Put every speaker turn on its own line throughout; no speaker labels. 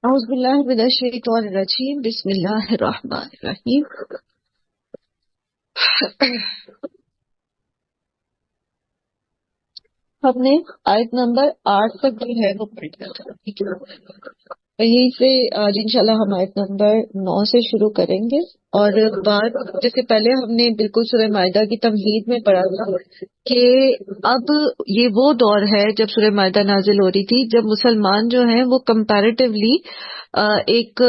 اعوذ باللہ من الشیطان الرجیم، بسم اللہ الرحمن الرحیم۔ ہم نے آیت نمبر 8 تک جو ہے وہ پڑھ لیا تھا، ٹھیک ہے؟ یہیں سے آج انشاءاللہ ہم آیت نمبر 9 سے شروع کریں گے، اور بات جیسے پہلے ہم نے بالکل سورہ مائدہ کی تمہید میں پڑھا تھا کہ اب یہ وہ دور ہے جب سورہ مائدہ نازل ہو رہی تھی، جب مسلمان جو ہیں وہ کمپیریٹیولی ایک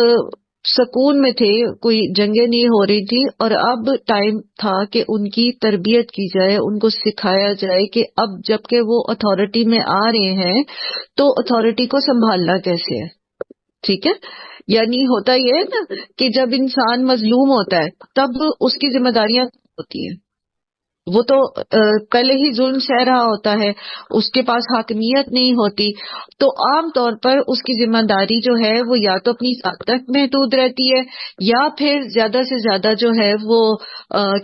سکون میں تھے، کوئی جنگیں نہیں ہو رہی تھی، اور اب ٹائم تھا کہ ان کی تربیت کی جائے، ان کو سکھایا جائے کہ اب جب کہ وہ اتھارٹی میں آ رہے ہیں تو اتھارٹی کو سنبھالنا کیسے ہے، ٹھیک ہے؟ یعنی ہوتا یہ ہے نا کہ جب انسان مظلوم ہوتا ہے تب اس کی ذمہ داریاں ہوتی ہیں، وہ تو پہلے ہی ظلم سہ رہا ہوتا ہے، اس کے پاس حاکمیت نہیں ہوتی، تو عام طور پر اس کی ذمہ داری جو ہے وہ یا تو اپنی ذات تک محدود رہتی ہے، یا پھر زیادہ سے زیادہ جو ہے وہ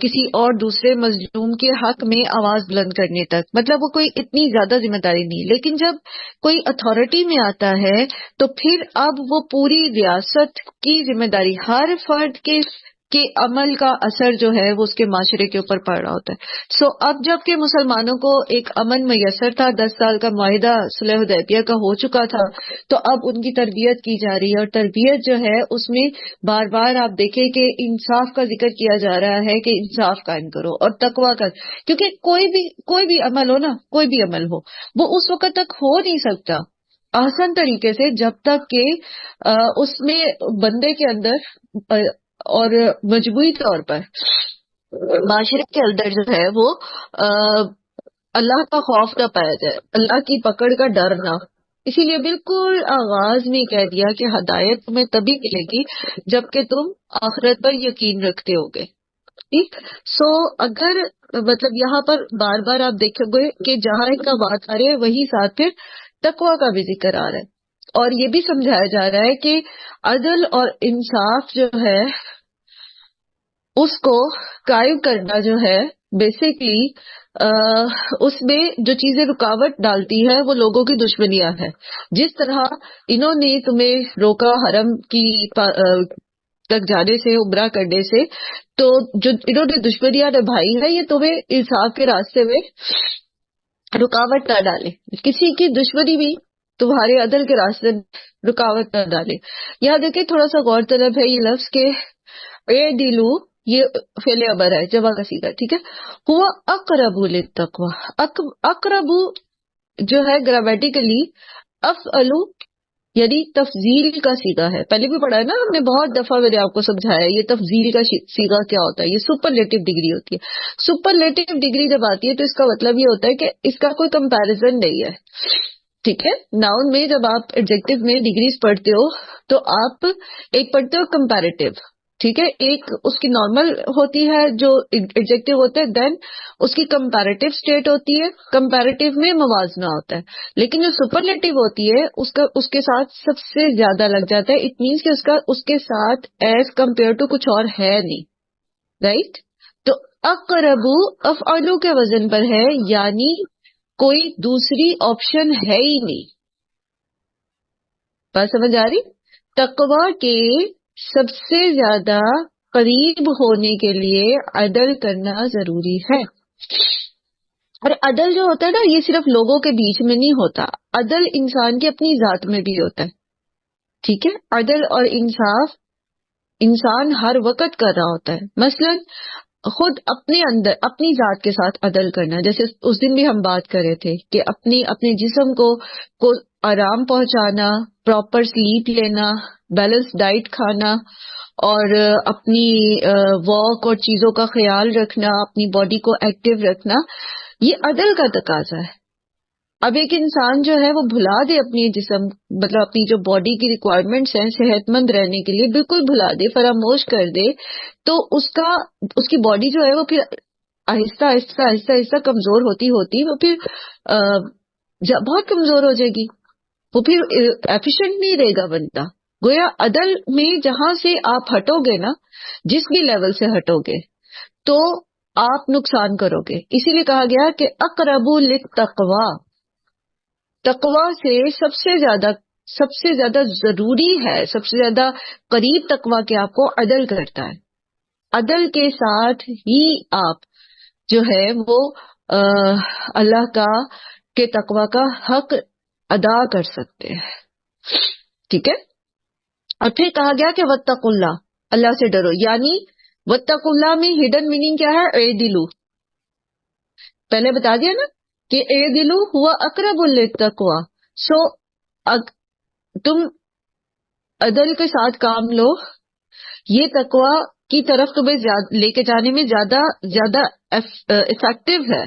کسی اور دوسرے مظلوم کے حق میں آواز بلند کرنے تک، مطلب وہ کوئی اتنی زیادہ ذمہ داری نہیں۔ لیکن جب کوئی اتھارٹی میں آتا ہے تو پھر اب وہ پوری ریاست کی ذمہ داری، ہر فرد کے عمل کا اثر جو ہے وہ اس کے معاشرے کے اوپر پڑ رہا ہوتا ہے۔ سو اب جب کہ مسلمانوں کو ایک امن میسر تھا، 10 سال کا معاہدہ صلح حدیبیہ کا ہو چکا تھا، تو اب ان کی تربیت کی جا رہی ہے، اور تربیت جو ہے اس میں بار بار آپ دیکھیں کہ انصاف کا ذکر کیا جا رہا ہے کہ انصاف قائم کرو اور تقوی کا، کیونکہ کوئی بھی عمل ہو نا، کوئی بھی عمل ہو، وہ اس وقت تک ہو نہیں سکتا آسان طریقے سے جب تک کہ اس میں بندے کے اندر اور مجموعی طور پر معاشرے کے اندر جو ہے وہ اللہ کا خوف نہ پایا جائے، اللہ کی پکڑ کا ڈر نہ ہو۔ اسی لیے بالکل آغاز میں کہہ دیا کہ ہدایت تمہیں تبھی ملے گی جب کہ تم آخرت پر یقین رکھتے ہوگے، ٹھیک؟ سو اگر مطلب یہاں پر بار بار آپ دیکھو گے کہ جہاں ایک کا بات آ رہی ہے وہی ساتھ پھر تقوی کا بھی ذکر آ رہا ہے، اور یہ بھی سمجھایا جا رہا ہے کہ عدل اور انصاف جو ہے اس کو قائم کرنا جو ہے بیسیکلی اس میں جو چیزیں رکاوٹ ڈالتی ہے وہ لوگوں کی دشمنیاں ہیں۔ جس طرح انہوں نے تمہیں روکا حرم کی تک جانے سے، عمرہ کرنے سے، تو جو انہوں نے دشمنیاں نبھائی ہے یہ تمہیں انصاف کے راستے میں رکاوٹ نہ ڈالے، کسی کی دشمنی بھی تمہارے عدل کے راستے میں رکاوٹ نہ ڈالے۔ یہاں دیکھیں تھوڑا سا غور طلب ہے، یہ لفظ کے اے دلو یہ فعل امر ہے، جمع کا صیغہ، ٹھیک ہے؟ ہوا اقرب للتقوی، اقرب جو ہے گرامیٹیکلی افعلو یعنی تفضیل کا صیغہ ہے، پہلے بھی پڑھا ہے نا ہم نے، بہت دفعہ میں نے آپ کو سمجھایا یہ تفضیل کا صیغہ کیا ہوتا ہے، یہ سپرلیٹو ڈگری ہوتی ہے۔ سپرلیٹو ڈگری جب آتی ہے تو اس کا مطلب یہ ہوتا ہے کہ اس کا کوئی کمپیریزن نہیں ہے، ٹھیک ہے؟ ناؤن میں جب آپ ایڈجیکٹو میں ڈگریز پڑھتے ہو تو آپ ایک پڑھتے ہو کمپیریٹیو، ٹھیک ہے؟ ایک اس کی نارمل ہوتی ہے جو ایڈجیکٹو ہوتا ہے، دین اس کی کمپیریٹیو اسٹیٹ ہوتی ہے، کمپیریٹیو میں موازنہ ہوتا ہے، لیکن جو سپرلیٹو ہوتی ہے اس کے ساتھ سب سے زیادہ لگ جاتا ہے، اٹ مینس کہ اس کے ساتھ ایز کمپیئر ٹو کچھ اور ہے نہیں، رائٹ؟ تو اقربو افعلو کے وزن پر ہے، یعنی کوئی دوسری آپشن ہے ہی نہیں۔ بات سمجھ آ رہی؟ تقوی کے سب سے زیادہ قریب ہونے کے لیے عدل کرنا ضروری ہے، اور عدل جو ہوتا ہے نا یہ صرف لوگوں کے بیچ میں نہیں ہوتا، عدل انسان کی اپنی ذات میں بھی ہوتا ہے، ٹھیک ہے؟ عدل اور انصاف انسان ہر وقت کر رہا ہوتا ہے، مثلا خود اپنے اندر اپنی ذات کے ساتھ عدل کرنا، جیسے اس دن بھی ہم بات کر رہے تھے کہ اپنے جسم کو آرام پہنچانا، پراپر سلیپ لینا، بیلنس ڈائٹ کھانا، اور اپنی واک اور چیزوں کا خیال رکھنا، اپنی باڈی کو ایکٹیو رکھنا، یہ عدل کا تقاضا ہے۔ اب ایک انسان جو ہے وہ بھلا دے اپنی جسم، مطلب اپنی جو باڈی کی ریکوائرمنٹس ہیں صحت مند رہنے کے لیے، بالکل بھلا دے، فراموش کر دے، تو اس کی باڈی جو ہے وہ پھر آہستہ آہستہ آہستہ آہستہ کمزور ہوتی وہ پھر بہت کمزور ہو جائے گی، وہ پھر ایفیشینٹ نہیں رہے گا بندہ۔ گویا عدل میں جہاں سے آپ ہٹو گے نا، جس بھی لیول سے ہٹو گے تو آپ نقصان کرو گے، اسی لیے کہا گیا کہ اقرب للتقوی، تقوی سے سب سے زیادہ سب سے زیادہ ضروری ہے، سب سے زیادہ قریب تقویٰ کے آپ کو عدل کرتا ہے. عدل کے ساتھ ہی آپ جو ہے وہ اللہ کا کے تقویٰ کا حق ادا کر سکتے ہیں. ٹھیک ہے. اور پھر کہا گیا کہ واتقوا اللہ، اللہ سے ڈرو. یعنی واتقوا اللہ میں ہڈن میننگ کیا ہے؟ اعدلوا. پہلے بتا دیا نا کہ اعدلوا ہوا اقرب للتقویٰ. سو تم عدل کے ساتھ کام لو، یہ تقویٰ کی طرف تمہیں لے کے جانے میں زیادہ افیکٹو ہے،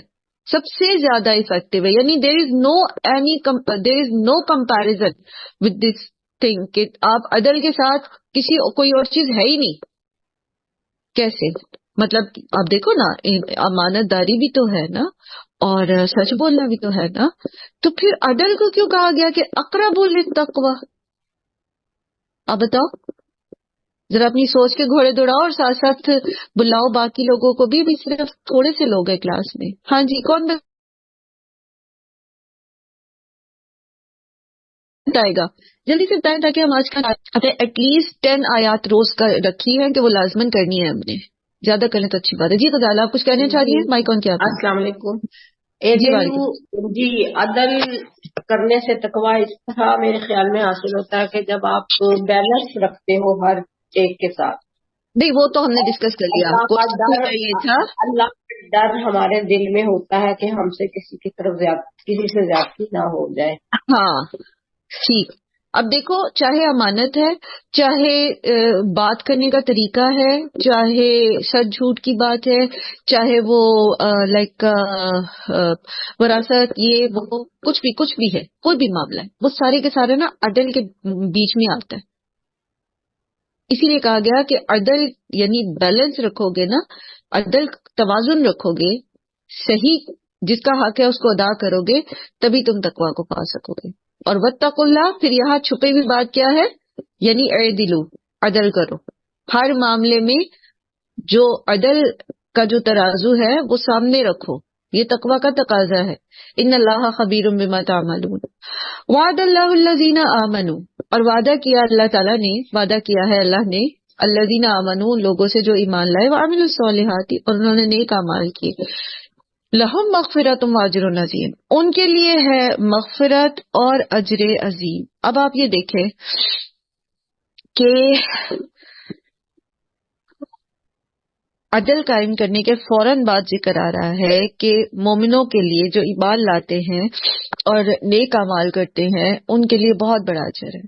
سب سے زیادہ افیکٹو ہے. یعنی دیر از no comparison with this thing کہ آپ عدل کے ساتھ کوئی اور چیز ہے ہی نہیں. کیسے؟ مطلب آپ دیکھو نا، امانت داری بھی تو ہے نا، اور سچ بولنا بھی تو ہے نا. تو پھر عدل کو کیوں کہا گیا کہ اقرب للتقویٰ؟ آپ بتاؤ ذرا، اپنی سوچ کے گھوڑے دوڑاؤ اور ساتھ ساتھ بلاؤ باقی لوگوں کو بھی صرف تھوڑے سے لوگ ہیں کلاس میں. ہاں جی، کون بتائے گا؟ جلدی سے بتائیں تاکہ ہم آج کا ایٹ لیسٹ 10 آیات روز کا رکھی ہے کہ وہ لازمن کرنی ہے ہم نے. زیادہ کریں تو اچھی بات ہے. جی غزالہ، آپ کچھ کہنا چاہ رہی ہیں؟ مائک آن کیا آپ نے؟
السلام علیکم.
جی وعلیکم.
جی، عدل کرنے سے تقویٰ اس طرح میرے خیال میں حاصل ہوتا ہے کہ جب آپ بیلنس رکھتے ہو ہر ایک کے ساتھ.
نہیں، وہ تو ہم نے ڈسکس کر لیا.
اللہ کا ڈر،
یہ تھا
اللہ کا ڈر ہمارے دل میں ہوتا ہے کہ ہم سے کسی کی طرف کسی سے زیادتی نہ ہو جائے.
ہاں ٹھیک. اب دیکھو، چاہے امانت ہے، چاہے بات کرنے کا طریقہ ہے، چاہے سچ جھوٹ کی بات ہے، چاہے وہ لائک وراثت، یہ وہ کچھ بھی ہے، کوئی بھی معاملہ ہے، وہ سارے کے سارے نا عدل کے بیچ میں آتا ہے. اسی لیے کہا گیا کہ عدل یعنی بیلنس رکھو گے نا، عدل توازن رکھو گے، صحیح جس کا حق ہے اس کو ادا کرو گے، تبھی تم تقویٰ کو پا سکو گے. اور واتقوا اللہ، پھر یہاں چھپی ہوئی بات کیا ہے؟ یعنی اعدلوا، عدل کرو ہر معاملے میں. جو عدل کا جو ترازو ہے وہ سامنے رکھو، یہ تقویٰ کا تقاضا ہے. ان اللہ خبیر بما تعملون. وعد اللہ الذین آمنوا، اور وعدہ کیا اللہ تعالیٰ نے، وعدہ کیا ہے اللہ نے الذین آمنوا، لوگوں سے جو ایمان لائے، وعملوا الصالحات، اور انہوں نے نیک اعمال کیے. لہم مغفرت و اجر عظیم، ان کے لیے ہے مغفرت اور اجر عظیم. اب آپ یہ دیکھیں کہ عدل قائم کرنے کے فوراً بعد ذکر آ رہا ہے کہ مومنوں کے لیے جو ایمان لاتے ہیں اور نیک اعمال کرتے ہیں ان کے لیے بہت بڑا اجر ہے.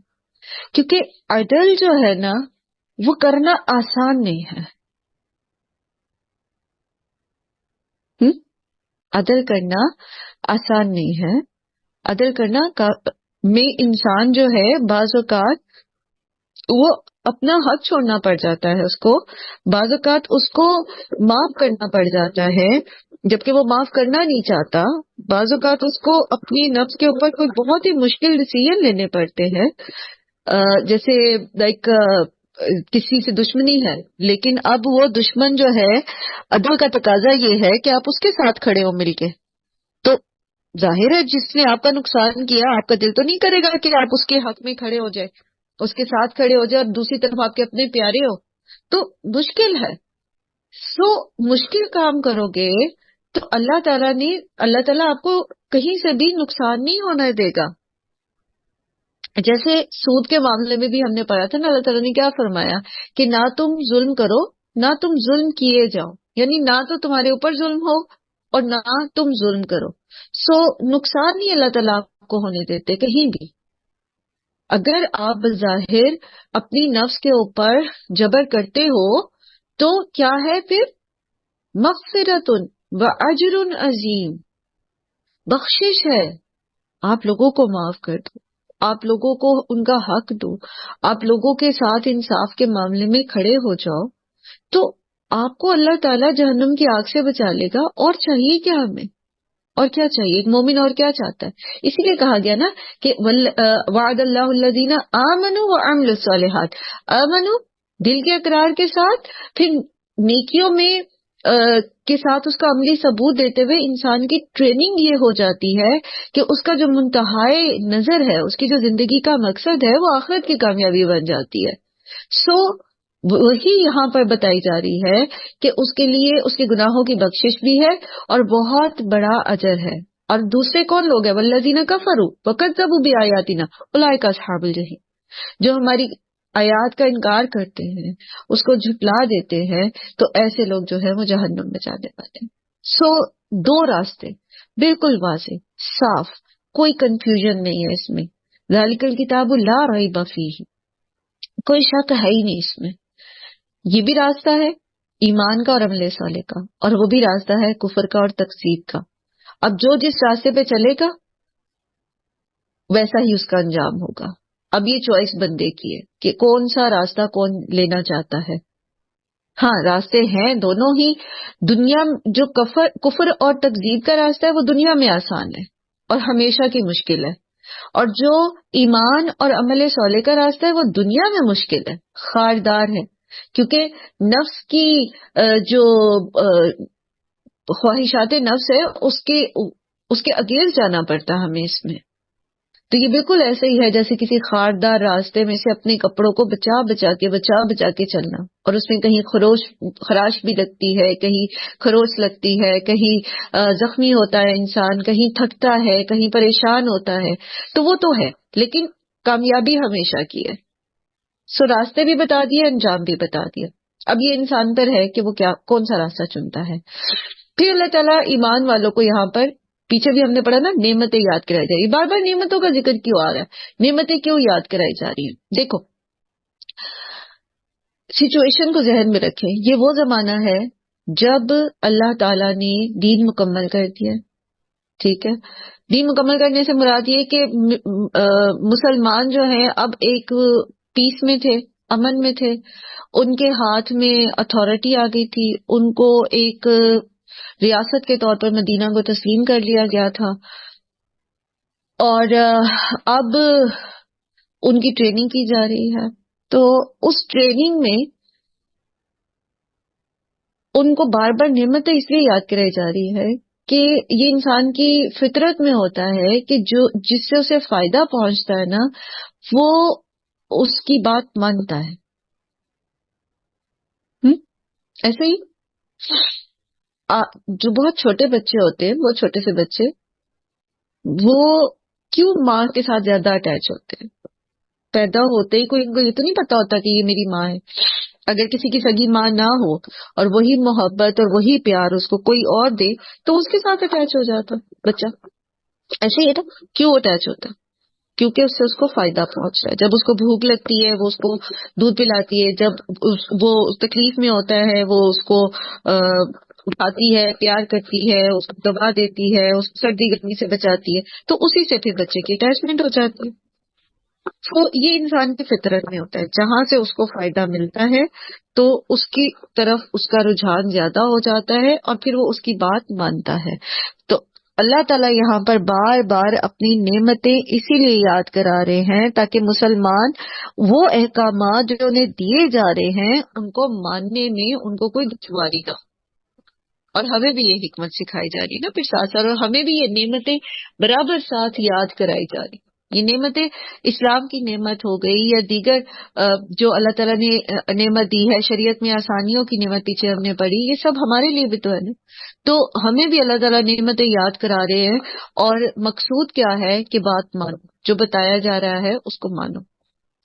کیونکہ عدل جو ہے نا وہ کرنا آسان نہیں ہے. عدل کرنا آسان نہیں ہے. عدل کرنا میں انسان جو ہے بعض اوقات وہ اپنا حق چھوڑنا پڑ جاتا ہے، اس کو بعض اوقات اس کو معاف کرنا پڑ جاتا ہے جبکہ وہ معاف کرنا نہیں چاہتا. بعض اوقات اس کو اپنی نفس کے اوپر کوئی بہت ہی مشکل ڈیسیژن لینے پڑتے ہیں. جیسے لائک کسی سے دشمنی ہے، لیکن اب وہ دشمن جو ہے، عدل کا تقاضا یہ ہے کہ آپ اس کے ساتھ کھڑے ہو مل کے. تو ظاہر ہے جس نے آپ کا نقصان کیا، آپ کا دل تو نہیں کرے گا کہ آپ اس کے حق میں کھڑے ہو جائے، اس کے ساتھ کھڑے ہو جائے، اور دوسری طرف آپ کے اپنے پیارے ہو، تو مشکل ہے. سو مشکل کام کرو گے تو اللہ تعالیٰ آپ کو کہیں سے بھی نقصان نہیں ہونے دے گا. جیسے سود کے معاملے میں بھی ہم نے پڑھا تھا نا، اللہ تعالیٰ نے کیا فرمایا کہ نہ تم ظلم کرو نہ تم ظلم کیے جاؤ، یعنی نہ تو تمہارے اوپر ظلم ہو اور نہ تم ظلم کرو. سو نقصان نہیں اللہ تعالیٰ آپ کو ہونے دیتے کہیں بھی. اگر آپ بظاہر اپنی نفس کے اوپر جبر کرتے ہو تو کیا ہے پھر؟ مغفرت و اجر عظیم، بخشش ہے. آپ لوگوں کو معاف کر دو، آپ لوگوں کو ان کا حق دو، آپ لوگوں کے ساتھ انصاف کے معاملے میں کھڑے ہو جاؤ، تو آپ کو اللہ تعالیٰ جہنم کی آگ سے بچا لے گا. اور چاہیے کیا ہمیں؟ اور کیا چاہیے؟ ایک مومن اور کیا چاہتا ہے؟ اسی لیے کہا گیا نا کہ وعد اللہ الذین آمنوا وعملوا الصالحات. آمنوا دل کے اقرار کے ساتھ، پھر نیکیوں میں کے ساتھ اس کا عملی ثبوت دیتے ہوئے انسان کی ٹریننگ یہ ہو جاتی ہے کہ اس کا جو منتہائے نظر ہے، اس کی جو زندگی کا مقصد ہے، وہ آخرت کی کامیابی بن جاتی ہے. سو وہی یہاں پر بتائی جا رہی ہے کہ اس کے لیے اس کے گناہوں کی بخشش بھی ہے اور بہت بڑا اجر ہے. اور دوسرے کون لوگ ہیں؟ والذین کفروا وکذبوا بآیاتنا اولئک اصحاب الجحیم. جو ہماری آیات کا انکار کرتے ہیں، اس کو جھٹلا دیتے ہیں، تو ایسے لوگ جو ہے وہ جہنم میں جانے والے ہیں. سو دو راستے بالکل واضح صاف، کوئی کنفیوژن نہیں ہے اس میں. ذالک الکتاب لا ریب فیہ، کوئی شک ہے ہی نہیں اس میں. یہ بھی راستہ ہے ایمان کا اور عمل صالح کا، اور وہ بھی راستہ ہے کفر کا اور تکذیب کا. اب جو جس راستے پہ چلے گا ویسا ہی اس کا انجام ہوگا. اب یہ چوائس بندے کی ہے کہ کون سا راستہ کون لینا چاہتا ہے. ہاں راستے ہیں دونوں ہی. دنیا جو کفر اور تکذیب کا راستہ ہے وہ دنیا میں آسان ہے اور ہمیشہ کی مشکل ہے، اور جو ایمان اور عمل صالح کا راستہ ہے وہ دنیا میں مشکل ہے، خاردار ہے، کیونکہ نفس کی جو خواہشات نفس ہے اس کے اگینسٹ جانا پڑتا ہے ہمیں اس میں. تو یہ بالکل ایسے ہی ہے جیسے کسی خاردار راستے میں سے اپنے کپڑوں کو بچا بچا کے چلنا، اور اس میں کہیں خراش بھی لگتی ہے، کہیں خروش لگتی ہے، کہیں زخمی ہوتا ہے انسان، کہیں تھکتا ہے، کہیں پریشان ہوتا ہے. تو وہ تو ہے، لیکن کامیابی ہمیشہ کی ہے. سو راستے بھی بتا دیے، انجام بھی بتا دیا. اب یہ انسان پر ہے کہ وہ کون سا راستہ چنتا ہے. پھر اللہ تعالیٰ ایمان والوں کو یہاں پر پیچھے بھی ہم نے پڑھا نا، نعمتیں یاد کرائی جا رہی. بار بار نعمتوں کا ذکر کیوں آ رہا ہے؟ نعمتیں کیوں یاد کرائی جا رہی ہیں؟ دیکھو سچویشن کو ذہن میں رکھیں. یہ وہ زمانہ ہے جب اللہ تعالیٰ نے دین مکمل کر دیا. ٹھیک ہے، دین مکمل کرنے سے مراد یہ کہ مسلمان جو ہیں اب ایک پیس میں تھے، امن میں تھے. ان کے ہاتھ میں اتھارٹی آ گئی تھی، ان کو ایک ریاست کے طور پر مدینہ کو تسلیم کر لیا گیا تھا، اور اب ان کی ٹریننگ کی جا رہی ہے. تو اس ٹریننگ میں ان کو بار بار نعمتیں اس لیے یاد کرائی جا رہی ہے کہ یہ انسان کی فطرت میں ہوتا ہے کہ جو جس سے اسے فائدہ پہنچتا ہے نا، وہ اس کی بات مانتا ہے. ایسے ہی جو بہت چھوٹے بچے ہوتے ہیں، بہت چھوٹے سے بچے، وہ کیوں ماں کے ساتھ زیادہ اٹیچ ہوتے ہیں؟ پیدا ہوتے ہی کوئی ان کو یہ تو نہیں پتا ہوتا کہ یہ میری ماں ہے. اگر کسی کی سگی ماں نہ ہو اور وہی محبت اور وہی پیار اس کو کوئی اور دے تو اس کے ساتھ اٹیچ ہو جاتا بچہ. ایسے ہی ہے نا، کیوں اٹیچ ہوتا؟ کیونکہ اس سے اس کو فائدہ پہنچ رہا ہے. جب اس کو بھوک لگتی ہے وہ اس کو دودھ پلاتی ہے، جب وہ تکلیف میں ہوتا ہے وہ اس کو اٹھاتی ہے، پیار کرتی ہے، اس کو دوا دیتی ہے، اس کو سردی گرمی سے بچاتی ہے. تو اسی سے پھر بچے کی اٹیچمنٹ ہو جاتی ہے. تو یہ انسان کی فطرت میں ہوتا ہے، جہاں سے اس کو فائدہ ملتا ہے تو اس کی طرف اس کا رجحان زیادہ ہو جاتا ہے اور پھر وہ اس کی بات مانتا ہے. تو اللہ تعالیٰ یہاں پر بار بار اپنی نعمتیں اسی لیے یاد کرا رہے ہیں تاکہ مسلمان وہ احکامات جو انہیں دیے جا رہے ہیں ان کو ماننے میں ان کو کوئی دشواری نہ. اور ہمیں بھی یہ حکمت سکھائی جا رہی ہے نا پھر ساتھ ساتھ، اور ہمیں بھی یہ نعمتیں برابر ساتھ یاد کرائی جا رہی. یہ نعمتیں اسلام کی نعمت ہو گئی یا دیگر جو اللہ تعالیٰ نے نعمت دی ہے، شریعت میں آسانیوں کی نعمت پیچھے ہم نے پڑھی، یہ سب ہمارے لیے بھی تو ہے نا. تو ہمیں بھی اللہ تعالیٰ نعمتیں یاد کرا رہے ہیں، اور مقصود کیا ہے کہ بات مانو، جو بتایا جا رہا ہے اس کو مانو.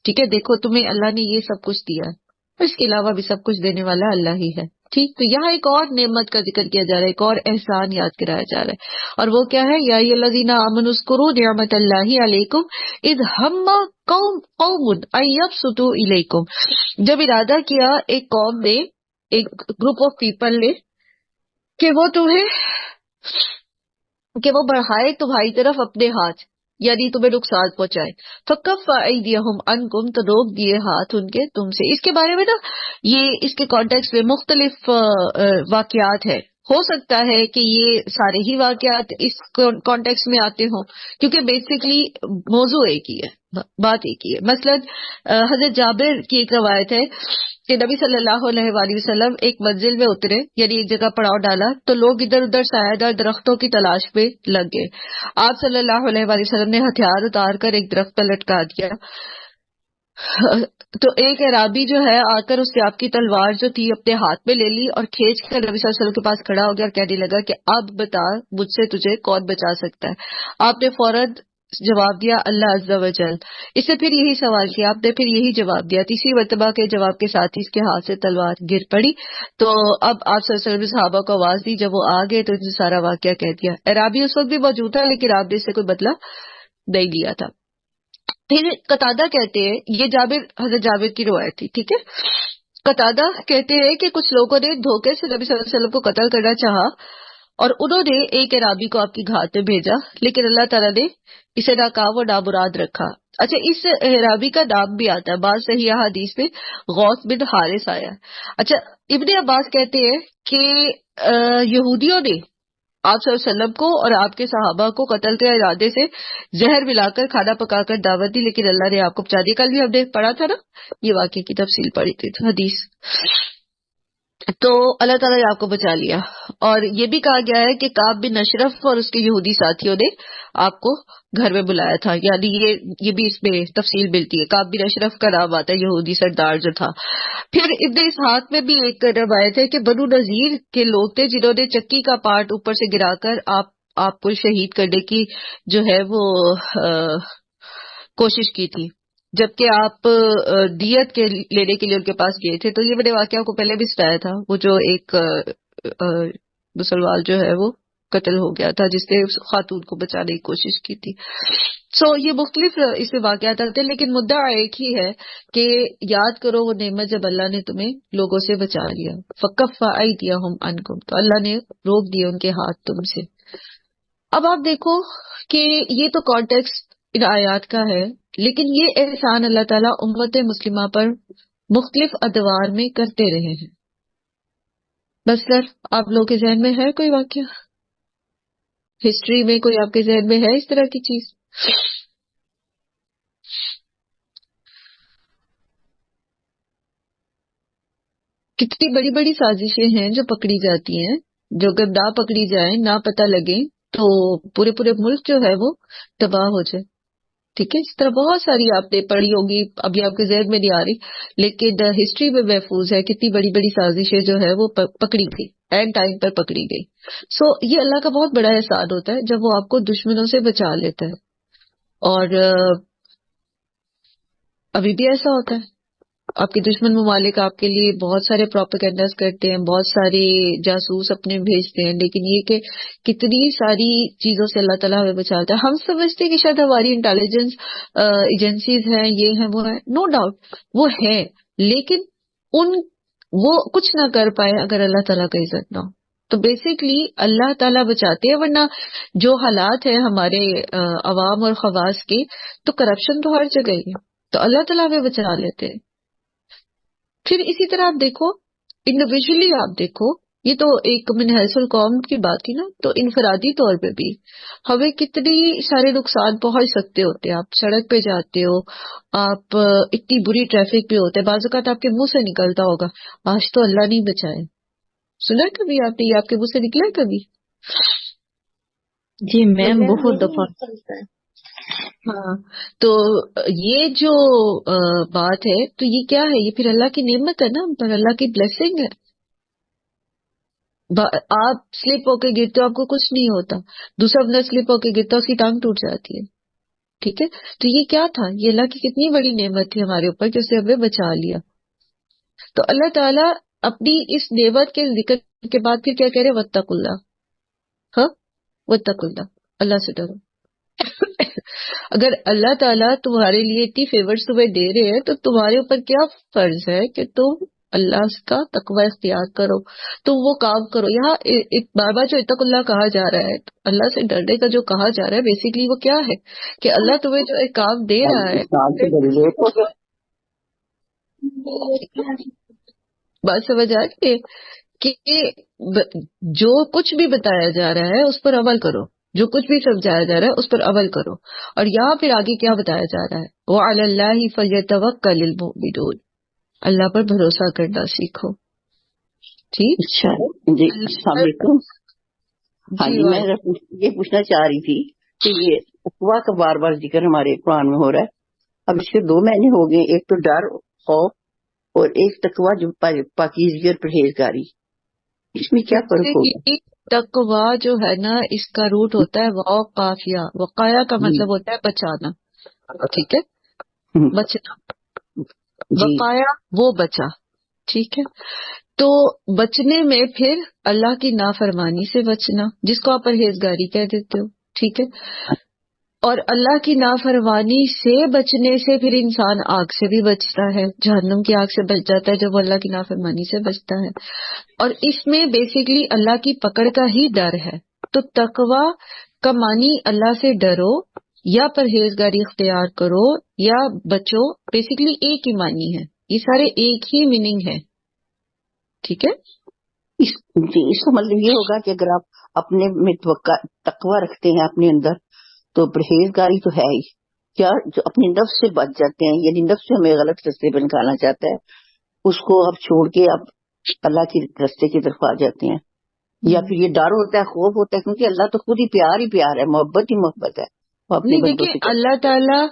ٹھیک ہے، دیکھو تمہیں اللہ نے یہ سب کچھ دیا ہے، اس کے علاوہ بھی سب کچھ دینے والا اللہ ہی ہے. ٹھیک، تو یہاں ایک اور نعمت کا ذکر کیا جا رہا ہے، ایک اور احسان یاد کرایا جا رہا ہے، اور وہ کیا ہے؟ یا ایھا الذین آمنوا اذکروا نعمت اللہ علیکم اذ ہم قوم ان یبسطوا الیکم. جب ارادہ کیا ایک قوم نے، ایک گروپ آف پیپل نے، کہ وہ بڑھائے تمہاری طرف اپنے ہاتھ، یعنی تمہیں نقصان پہنچائے. فکف ایدیہم عنکم، تو روک دیے ہاتھ ان کے تم سے. اس کے بارے میں نا، یہ اس کے کانٹیکسٹ میں مختلف واقعات ہے ہو سکتا ہے کہ یہ سارے ہی واقعات اس کانٹیکس میں آتے ہوں، کیونکہ بیسکلی موضوع ایک ہی ہے، بات ایک ہی ہے۔ مثلا حضرت جابر کی ایک روایت ہے کہ نبی صلی اللہ علیہ وآلہ وسلم ایک منزل میں اترے، یعنی ایک جگہ پڑاؤ ڈالا، تو لوگ ادھر ادھر سایہ دار درختوں کی تلاش پہ لگ گئے۔ آپ صلی اللہ علیہ وآلہ وسلم نے ہتھیار اتار کر ایک درخت پر لٹکا دیا، تو ایک اعرابی جو ہے آ کر اس سے آپ کی تلوار جو تھی اپنے ہاتھ میں لے لی اور کھینچ کر نبی صلی اللہ علیہ وسلم کے پاس کھڑا ہو گیا اور کہنے لگا کہ اب بتا مجھ سے تجھے کون بچا سکتا ہے۔ آپ نے فوراً جواب دیا اللہ عز و جل۔ اس سے پھر یہی سوال کیا، آپ نے پھر یہی جواب دیا، تیسری مرتبہ کے جواب کے ساتھ ہی اس کے ہاتھ سے تلوار گر پڑی۔ تو اب آپ صلی اللہ علیہ وسلم نے صحابہ کو آواز دی، جب وہ آ گئے تو انہوں نے سارا واقعہ کہہ دیا۔ اعرابی اس وقت بھی موجود تھا لیکن آپ نے اس سے کوئی بدلہ نہیں لیا تھا۔ پھر قتادہ کہتے ہیں، یہ حضرت جابر کی روایت تھی، ٹھیک ہے۔ قتادہ کہتے ہیں کہ کچھ لوگوں نے دھوکے سے نبی صلی اللہ علیہ وسلم کو قتل کرنا چاہا اور انہوں نے ایک اعرابی کو آپ کی گھاٹ میں بھیجا، لیکن اللہ تعالیٰ نے اسے ناکام و نامراد رکھا۔ اچھا، اس اعرابی کا نام بھی آتا ہے، بعض صحیح حدیث میں غوث بن حارث آیا ہے۔ اچھا، ابن عباس کہتے ہیں کہ یہودیوں نے آپ صلی اللہ علیہ وسلم کو اور آپ کے صحابہ کو قتل کے ارادے سے زہر ملا کر کھانا پکا کر دعوت دی، لیکن اللہ نے آپ کو بچا دیا۔ کل بھی ہم نے پڑھا تھا نا، یہ واقعے کی تفصیل پڑھی تھی حدیث۔ تو اللہ تعالیٰ نے آپ کو بچا لیا، اور یہ بھی کہا گیا ہے کہ کعب بن اشرف اور اس کے یہودی ساتھیوں نے آپ کو گھر میں بلایا تھا، یعنی یہ بھی اس میں تفصیل ملتی ہے۔ کعب بن اشرف کا نام آتا ہے یہودی سردار جو تھا۔ پھر ابن اسحاق میں بھی ایک روایت ہے کہ بنو نذیر کے لوگ تھے جنہوں نے چکی کا پارٹ اوپر سے گرا کر آپ کو شہید کرنے کی جو ہے وہ کوشش کی تھی، جبکہ آپ دیت کے لینے کے لیے ان کے پاس گئے تھے۔ تو یہ میں نے واقعہ کو پہلے بھی سنایا تھا، وہ جو ایک مسلمان جو ہے وہ قتل ہو گیا تھا جس نے اس خاتون کو بچانے کی کوشش کی تھی۔ یہ مختلف اس میں واقعات آتے ہیں، لیکن مدعا ایک ہی ہے کہ یاد کرو وہ نعمت جب اللہ نے تمہیں لوگوں سے بچا لیا۔ فَكَفَّ أَيْدِيَهُمْ عَنْكُمْ، تو اللہ نے روک دیے ان کے ہاتھ تم سے۔ اب آپ دیکھو کہ یہ تو کانٹیکسٹ ان آیات کا ہے، لیکن یہ احسان اللہ تعالیٰ امت مسلمہ پر مختلف ادوار میں کرتے رہے ہیں۔ بس سر آپ لوگوں کے ذہن میں ہے کوئی واقعہ، ہسٹری میں کوئی آپ کے ذہن میں ہے اس طرح کی چیز؟ کتنی بڑی بڑی سازشیں ہیں جو پکڑی جاتی ہیں، جو اگر نہ پکڑی جائیں، نہ پتہ لگے تو پورے ملک جو ہے وہ تباہ ہو جائے۔ ٹھیک ہے، اس طرح بہت ساری آپ نے پڑھی ہوگی، ابھی آپ کے ذہن میں نہیں آ رہی، لیکن ہسٹری میں محفوظ ہے کتنی بڑی بڑی سازشیں جو ہے وہ پکڑی گئی، اینڈ ٹائم پر پکڑی گئی۔ یہ اللہ کا بہت بڑا احسان ہوتا ہے جب وہ آپ کو دشمنوں سے بچا لیتا ہے۔ اور ابھی بھی ایسا ہوتا ہے، آپ کے دشمن ممالک آپ کے لیے بہت سارے پروپیگنڈاز کرتے ہیں، بہت سارے جاسوس اپنے بھیجتے ہیں، لیکن یہ کہ کتنی ساری چیزوں سے اللہ تعالیٰ ہمیں بچاتا ہے۔ ہم سمجھتے ہیں کہ شاید ہماری انٹیلیجنس ایجنسیز ہیں، یہ ہیں وہ ہیں، نو ڈاؤٹ وہ ہے، لیکن وہ کچھ نہ کر پائے اگر اللہ تعالیٰ کا عزت نہ ہو۔ تو بیسکلی اللہ تعالیٰ بچاتے ہیں، ورنہ جو حالات ہیں ہمارے عوام اور خواص کے، تو کرپشن تو ہر جگہ ہی ہے، تو اللہ تعالیٰ ہمیں بچا لیتے ہیں۔ پھر اسی طرح آپ دیکھو انڈیویجولی، آپ دیکھو یہ تو ایک من حیث القوم کی بات تھی نا، تو انفرادی طور پہ بھی ہمیں کتنی سارے نقصان پہنچ سکتے ہوتے ہیں۔ آپ سڑک پہ جاتے ہو، آپ اتنی بری ٹریفک پہ ہوتے ہیں، بعض اوقات آپ کے منہ سے نکلتا ہوگا آج تو اللہ نہیں بچائے۔ سنا کبھی آپ نے، یہ آپ کے منہ سے نکلا کبھی؟
جی میم بہت دفعہ۔
ہاں، تو یہ جو بات ہے تو یہ کیا ہے؟ یہ پھر اللہ کی نعمت ہے نا، پر اللہ کی بلیسنگ ہے۔ آپ سلپ ہو کے گرتے ہو، آپ کو کچھ نہیں ہوتا، دوسرا بندہ سلپ ہو کے گرتا، اس کی ٹانگ ٹوٹ جاتی ہے۔ ٹھیک ہے، تو یہ کیا تھا؟ یہ اللہ کی کتنی بڑی نعمت تھی ہمارے اوپر کہ اسے ہمیں بچا لیا۔ تو اللہ تعالیٰ اپنی اس نعمت کے ذکر کے بعد پھر کیا کہہ رہے؟ واتقوا اللہ، ہاں واتقوا اللہ، اللہ سے ڈرو۔ اگر اللہ تعالیٰ تمہارے لیے اتنی فیورز تمہیں دے رہے ہیں تو تمہارے اوپر کیا فرض ہے کہ تم اللہ کا تقوی اختیار کرو، تم وہ کام کرو۔ یہاں بار بار جو اتق اللہ کہا جا رہا ہے، اللہ سے ڈرنے کا جو کہا جا رہا ہے، بیسیکلی وہ کیا ہے کہ اللہ تمہیں جو ایک کام دے رہا ہے، بات سمجھ آ گئی کہ جو کچھ بھی بتایا جا رہا ہے اس پر عمل کرو، جو کچھ بھی سمجھایا جا رہا ہے اس پر عمل کرو. اور یہاں پھر آگے کیا بتایا جا رہا ہے؟ وَعَلَى اللَّهِ فَلْيَتَوَكَّلِ الْمُؤْمِنُونَ، اللہ پر بھروسہ کرنا سیکھو. ٹھیک.
اچھا جی، السلام علیکم. ہاں
جی
جی، میں یہ پوچھنا چاہ رہی تھی کہ یہ تقویٰ کا بار بار ذکر ہمارے قرآن میں ہو رہا ہے. اب اس کے دو معنی ہو گئے، ایک تو ڈر خوف اور ایک تقویٰ جو پاکیزگی اور پرہیزگاری. اس میں کیا فرق ہوگا؟
تقویٰ جو ہے نا، اس کا روٹ ہوتا ہے واو قافیہ. وقایا کا مطلب ہوتا ہے بچانا. ٹھیک ہے، بچنا.
جی
وقایا وہ بچا. ٹھیک ہے. تو بچنے میں پھر اللہ کی نافرمانی سے بچنا، جس کو آپ پرہیزگاری کہہ دیتے ہو. ٹھیک ہے. اور اللہ کی نافرمانی سے بچنے سے پھر انسان آگ سے بھی بچتا ہے، جہنم کی آگ سے بچ جاتا ہے جب وہ اللہ کی نافرمانی سے بچتا ہے. اور اس میں بیسیکلی اللہ کی پکڑ کا ہی ڈر ہے. تو تقویٰ کا معنی اللہ سے ڈرو یا پرہیزگاری اختیار کرو یا بچو، بیسیکلی ایک ہی معنی ہے، یہ سارے ایک ہی میننگ ہے. ٹھیک ہے.
اس کا مطلب یہ ہوگا کہ اگر آپ اپنے میں تقویٰ رکھتے ہیں اپنے اندر تو پرہیزگاری تو ہے ہی، کیا جو اپنے نفس سے بچ جاتے ہیں، یعنی نفس سے ہمیں غلط رستے پہ نکالنا چاہتا ہے اس کو آپ چھوڑ کے آپ اللہ کے رستے کی طرف آ جاتے ہیں. یا پھر یہ ڈر ہوتا ہے، خوف ہوتا ہے، کیونکہ اللہ تو خود ہی پیار ہے، محبت ہی محبت ہے، وہ اپنے
نہیں،
بندوں
دیکھیں
سے کرتا
اللہ تعالیٰ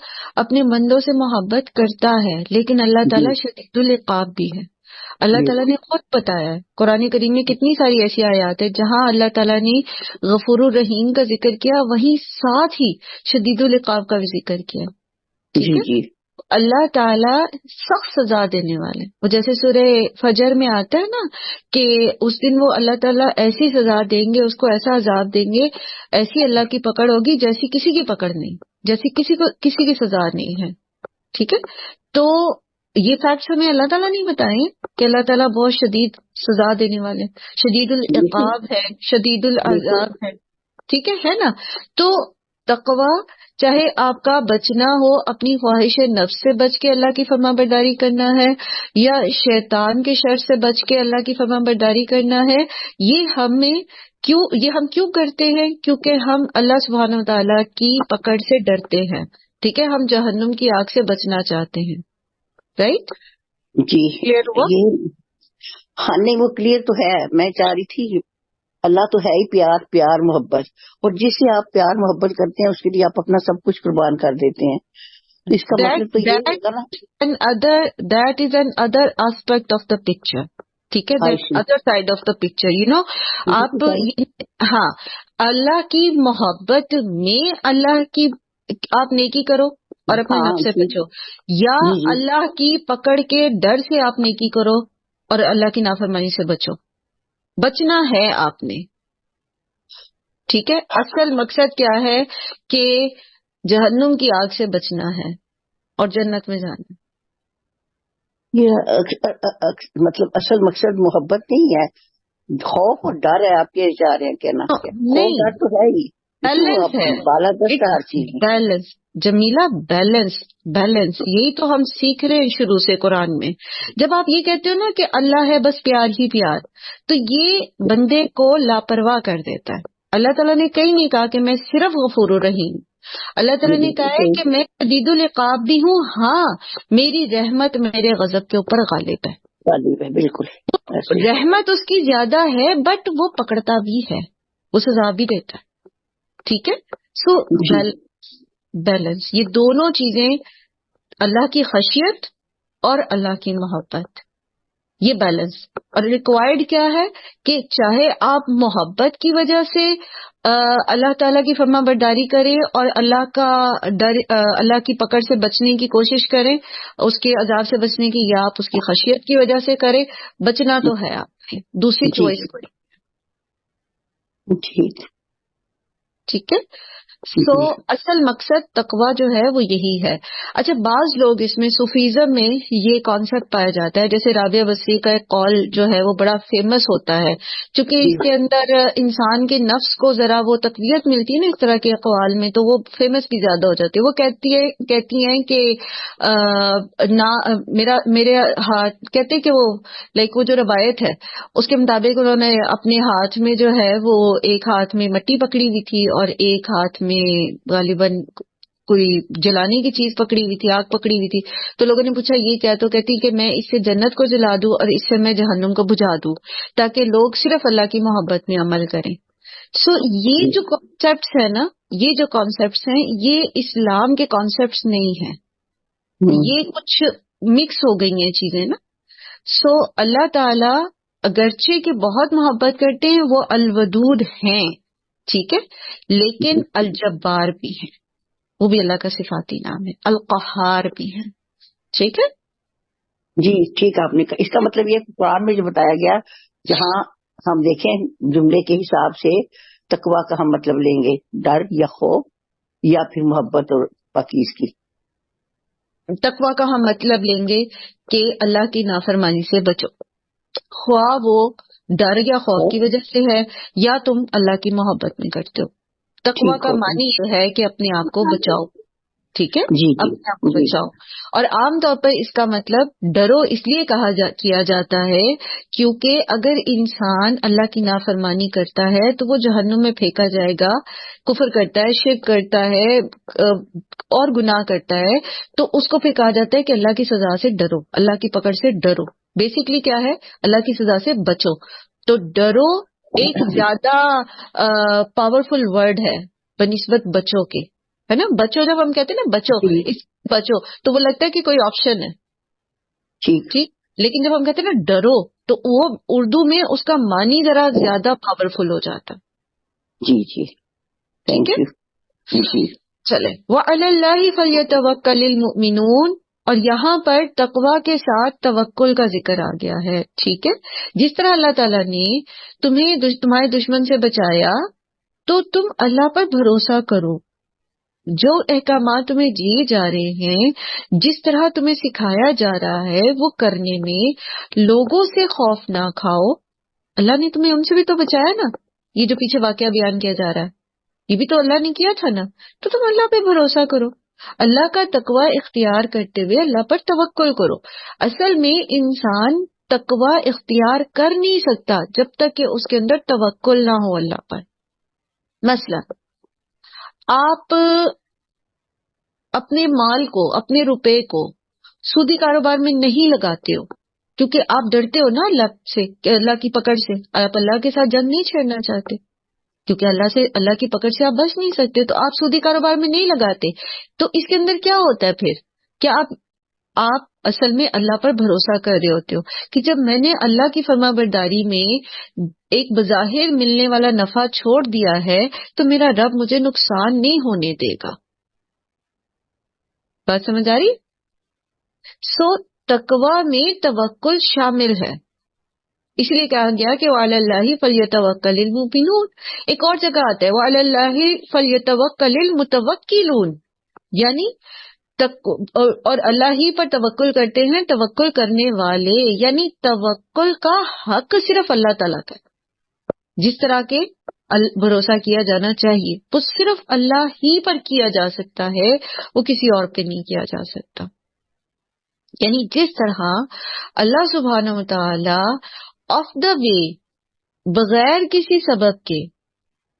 اپنے بندوں سے محبت کرتا ہے، لیکن اللہ
ہے.
تعالیٰ شدید العقاب بھی ہے. اللہ تعالیٰ نے خود بتایا ہے، قرآن کریم میں کتنی ساری ایسی آیات ہیں جہاں اللہ تعالیٰ نے غفور الرحیم کا ذکر کیا، وہیں ساتھ ہی شدید العقاب کا بھی ذکر کیا. ٹھیک
جی
ہے.
جی
اللہ تعالیٰ سخت سزا دینے والے، وہ جیسے سورہ فجر میں آتا ہے نا کہ اس دن وہ اللہ تعالیٰ ایسی سزا دیں گے، اس کو ایسا عذاب دیں گے، ایسی اللہ کی پکڑ ہوگی جیسی کسی کی پکڑ نہیں، جیسی کسی کی سزا نہیں ہے. ٹھیک ہے. تو یہ فیکٹس ہمیں اللہ تعالیٰ نہیں بتائیں کہ اللہ تعالیٰ بہت شدید سزا دینے والے، شدید العقاب ہے، شدید العذاب ہے. ٹھیک ہے نا. تو تقویٰ چاہے آپ کا بچنا ہو اپنی خواہش نفس سے بچ کے اللہ کی فرما برداری کرنا ہے، یا شیطان کے شر سے بچ کے اللہ کی فرما برداری کرنا ہے، یہ ہم کیوں کرتے ہیں؟ کیونکہ ہم اللہ سبحانہ و تعالیٰ کی پکڑ سے ڈرتے ہیں. ٹھیک ہے. ہم جہنم کی آگ سے بچنا چاہتے ہیں. رائٹ.
جی.
کلیئر ہوا؟
یہ ہاں نہیں، وہ کلیئر تو ہے. میں چاہ رہی تھی اللہ تو ہے ہی پیار محبت، اور جس سے آپ پیار محبت کرتے ہیں اس کے لیے آپ اپنا سب کچھ قربان کر دیتے ہیں. تو اس کا مطلب تو یہ ہوگا نا،
that is an other aspect of the picture. ٹھیک ہے. that's other side of the picture. آپ ہاں اللہ کی محبت میں اللہ کی آپ نیکی کرو اور اپنے نفس سے بچو، یا اللہ کی پکڑ کے ڈر سے آپ نیکی کرو اور اللہ کی نافرمانی سے بچو. بچنا ہے آپ نے. ٹھیک ہے. اصل مقصد کیا ہے کہ جہنم کی آگ سے بچنا ہے اور جنت میں جانا.
یہ مطلب اصل مقصد محبت نہیں ہے، خوف اور ڈر ہے. آپ کے چاہ رہے ہیں کہنا خوف ڈر تو ہے ہی،
بیلنس ہے،
بالادست ہر چیز.
بیلنس جمیلہ، بیلنس یہی تو ہم سیکھ رہے ہیں شروع سے قرآن میں. جب آپ یہ کہتے ہو نا کہ اللہ ہے بس پیار ہی پیار، تو یہ بندے کو لاپرواہ کر دیتا ہے. اللہ تعالیٰ نے کہیں نہیں کہا کہ میں صرف غفور الرحیم. اللہ تعالیٰ نے کہا ہے کہ میں شدید العقاب بھی ہوں، ہاں میری رحمت میرے غضب کے اوپر غالب ہے.
بالکل
رحمت اس کی زیادہ ہے، بٹ وہ پکڑتا بھی ہے، وہ سزا بھی دیتا ہے. ٹھیک ہے. سو بیلنس، یہ دونوں چیزیں، اللہ کی خشیت اور اللہ کی محبت، یہ بیلنس. اور ریکوائرڈ کیا ہے کہ چاہے آپ محبت کی وجہ سے اللہ تعالیٰ کی فرما برداری کریں اور اللہ کا ڈر، اللہ کی پکڑ سے بچنے کی کوشش کریں، اس کے عذاب سے بچنے کی، یا آپ اس کی خشیت کی وجہ سے کریں. بچنا تو ہے آپ نے، دوسری چوائس کوئی.
ٹھیک
ٹھیک ہے. سو اصل مقصد تقوی جو ہے وہ یہی ہے. اچھا بعض لوگ اس میں صوفیزم میں یہ کانسیپٹ پایا جاتا ہے، جیسے رابعہ بصری کا ایک قول جو ہے وہ بڑا فیمس ہوتا ہے، چونکہ اس کے اندر انسان کے نفس کو ذرا وہ تقویت ملتی ہے نا اس طرح کے اقوال میں، تو وہ فیمس بھی زیادہ ہو جاتی ہے. وہ کہتی ہیں کہ میرے ہاتھ، کہتے کہ وہ لائک وہ جو روایت ہے اس کے مطابق انہوں نے اپنے ہاتھ میں جو ہے وہ ایک ہاتھ میں مٹی پکڑی ہوئی تھی اور ایک ہاتھ میں غالباً کوئی جلانے کی چیز پکڑی ہوئی تھی، آگ پکڑی ہوئی تھی. تو لوگوں نے پوچھا یہ کیا؟ تو کہتی کہ میں اس سے جنت کو جلا دوں اور اس سے میں جہنم کو بجھا دوں تاکہ لوگ صرف اللہ کی محبت میں عمل کریں. سو یہ جو کانسیپٹس ہیں نا، یہ جو کانسیپٹس ہیں یہ اسلام کے کانسیپٹس نہیں ہیں، یہ کچھ مکس ہو گئی ہیں چیزیں نا. سو اللہ تعالی اگرچہ کہ بہت محبت کرتے ہیں، وہ الودود ہیں، ٹھیک ہے، لیکن الجبار بھی ہیں، وہ بھی اللہ کا صفاتی نام ہے، القہار بھی ہیں، ٹھیک ہے.
جی ٹھیک آپ نے اس کا مطلب یہ قرآن میں جو بتایا گیا، جہاں ہم دیکھیں جملے کے حساب سے تقوی کا ہم مطلب لیں گے ڈر یا خوف یا پھر محبت اور پاکیزگی.
تقوی کا ہم مطلب لیں گے کہ اللہ کی نافرمانی سے بچو، خواہ وہ ڈر یا خوف کی وجہ سے ہے یا تم اللہ کی محبت میں کرتے ہو. تقوی کا معنی یہ ہے کہ اپنے آپ کو بچاؤ، ٹھیک ہے، اپنے آپ کو بچاؤ. اور عام طور پر اس کا مطلب ڈرو اس لیے کیا جاتا ہے کیونکہ اگر انسان اللہ کی نافرمانی کرتا ہے تو وہ جہنم میں پھینکا جائے گا، کفر کرتا ہے، شرک کرتا ہے اور گناہ کرتا ہے، تو اس کو پھر کہا جاتا ہے کہ اللہ کی سزا سے ڈرو، اللہ کی پکڑ سے ڈرو. بیسیکلی کیا ہے؟ اللہ کی سزا سے بچو. تو ڈرو ایک زیادہ پاورفل ورڈ ہے بنسبت بچو کے، ہے نا. بچو جب ہم کہتے ہیں نا بچو، بچو تو وہ لگتا ہے کہ کوئی آپشن ہے، ٹھیک. لیکن جب ہم کہتے ہیں نا ڈرو تو وہ اردو میں اس کا معنی ذرا زیادہ پاورفل ہو جاتا.
جی جی
ٹھیک ہے. چلے وَعَلَى اللَّهِ فَلْيَتَوَكَّلِ الْمُؤْمِنُونَ، اور یہاں پر تقوی کے ساتھ توکل کا ذکر آ گیا ہے، ٹھیک ہے. جس طرح اللہ تعالیٰ نے تمہارے دشمن سے بچایا تو تم اللہ پر بھروسہ کرو. جو احکامات تمہیں دیے جا رہے ہیں، جس طرح تمہیں سکھایا جا رہا ہے وہ کرنے میں لوگوں سے خوف نہ کھاؤ. اللہ نے تمہیں ان سے بھی تو بچایا نا، یہ جو پیچھے واقعہ بیان کیا جا رہا ہے یہ بھی تو اللہ نے کیا تھا نا. تو تم اللہ پہ بھروسہ کرو، اللہ کا تقوی اختیار کرتے ہوئے اللہ پر توکل کرو. اصل میں انسان تقوی اختیار کر نہیں سکتا جب تک کہ اس کے اندر توکل نہ ہو اللہ پر. مثلا آپ اپنے مال کو، اپنے روپے کو سودی کاروبار میں نہیں لگاتے ہو کیونکہ آپ ڈرتے ہو نا اللہ سے، کہ اللہ کی پکڑ سے. آپ اللہ کے ساتھ جنگ نہیں چھیڑنا چاہتے کیونکہ اللہ کی پکڑ سے آپ بچ نہیں سکتے، تو آپ سودی کاروبار میں نہیں لگاتے. تو اس کے اندر کیا ہوتا ہے پھر؟ کیا آپ اصل میں اللہ پر بھروسہ کر رہے ہوتے ہو کہ جب میں نے اللہ کی فرما برداری میں ایک بظاہر ملنے والا نفع چھوڑ دیا ہے تو میرا رب مجھے نقصان نہیں ہونے دے گا. بات سمجھ آ رہی؟ سو تقوی میں توکل شامل ہے، اس لیے کہا گیا کہ وَعَلَى اللَّهِ فَلْيَتَوَكَّلِ الْمُؤْمِنُونَ. ایک اور جگہ آتا ہے وَعَلَى اللَّهِ فَلْيَتَوَكَّلِ الْمُتَوَكِّلُونَ، یعنی اور اللہ ہی پر توکل کرتے ہیں توکل کرنے والے، یعنی توکل کا حق صرف اللہ تعالیٰ کا ہے. جس طرح کے بھروسہ کیا جانا چاہیے وہ صرف اللہ ہی پر کیا جا سکتا ہے، وہ کسی اور پہ نہیں کیا جا سکتا. یعنی جس طرح اللہ سبحانہ و تعالی آف دا وے بغیر کسی سبب کے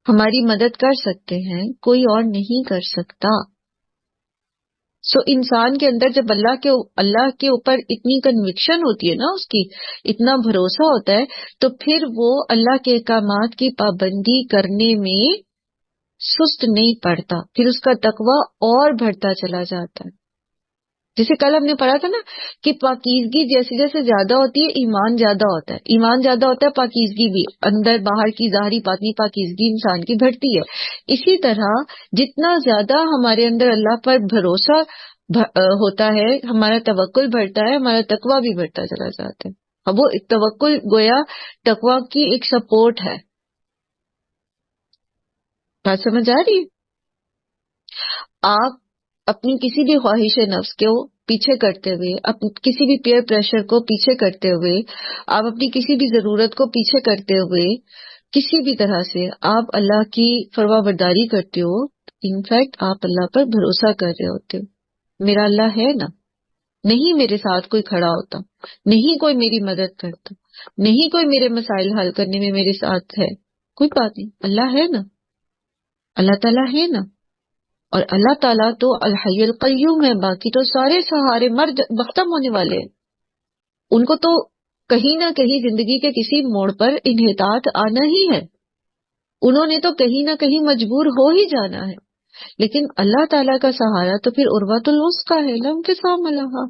ہماری مدد کر سکتے ہیں، کوئی اور نہیں کر سکتا. سو انسان کے اندر جب اللہ کے اوپر اتنی کنوکشن ہوتی ہے نا، اس کی اتنا بھروسہ ہوتا ہے، تو پھر وہ اللہ کے احکامات کی پابندی کرنے میں سست نہیں پڑتا، پھر اس کا تقوی اور بڑھتا چلا جاتا ہے. جیسے کل ہم نے پڑھا تھا نا کہ پاکیزگی جیسے جیسے زیادہ ہوتی ہے ایمان زیادہ ہوتا ہے، ایمان زیادہ ہوتا ہے پاکیزگی بھی، اندر باہر کی ظاہری باطنی پاکیزگی انسان کی بڑھتی ہے. اسی طرح جتنا زیادہ ہمارے اندر اللہ پر بھروسہ ہوتا ہے، ہمارا توکل بڑھتا ہے، ہمارا تقوی بھی بڑھتا چلا جاتا ہے. اب وہ توکل گویا تقوی کی ایک سپورٹ ہے. بات سمجھ آ رہی ہے؟ آپ اپنی کسی بھی خواہش نفس کو پیچھے کرتے ہوئے، کسی بھی پیئر پریشر کو پیچھے کرتے ہوئے، آپ اپنی کسی بھی ضرورت کو پیچھے کرتے ہوئے کسی بھی طرح سے آپ اللہ کی فرما برداری کرتے ہو، انفیکٹ آپ اللہ پر بھروسہ کر رہے ہوتے ہو، میرا اللہ ہے نا، نہیں میرے ساتھ کوئی کھڑا ہوتا، نہیں کوئی میری مدد کرتا، نہیں کوئی میرے مسائل حل کرنے میں میرے ساتھ ہے، کوئی بات نہیں، اللہ ہے نا، اللہ تعالیٰ ہے نا. اور اللہ تعالیٰ تو الحی القیوم ہے، باقی تو سارے سہارے ختم ہونے والے ہیں، ان کو تو کہیں نہ کہیں زندگی کے کسی موڑ پر انحطاط آنا ہی ہے، انہوں نے تو کہیں نہ کہیں مجبور ہو ہی جانا ہے. لیکن اللہ تعالیٰ کا سہارا تو پھر عروۃ الوثقی ہے، لا انفصام لہا.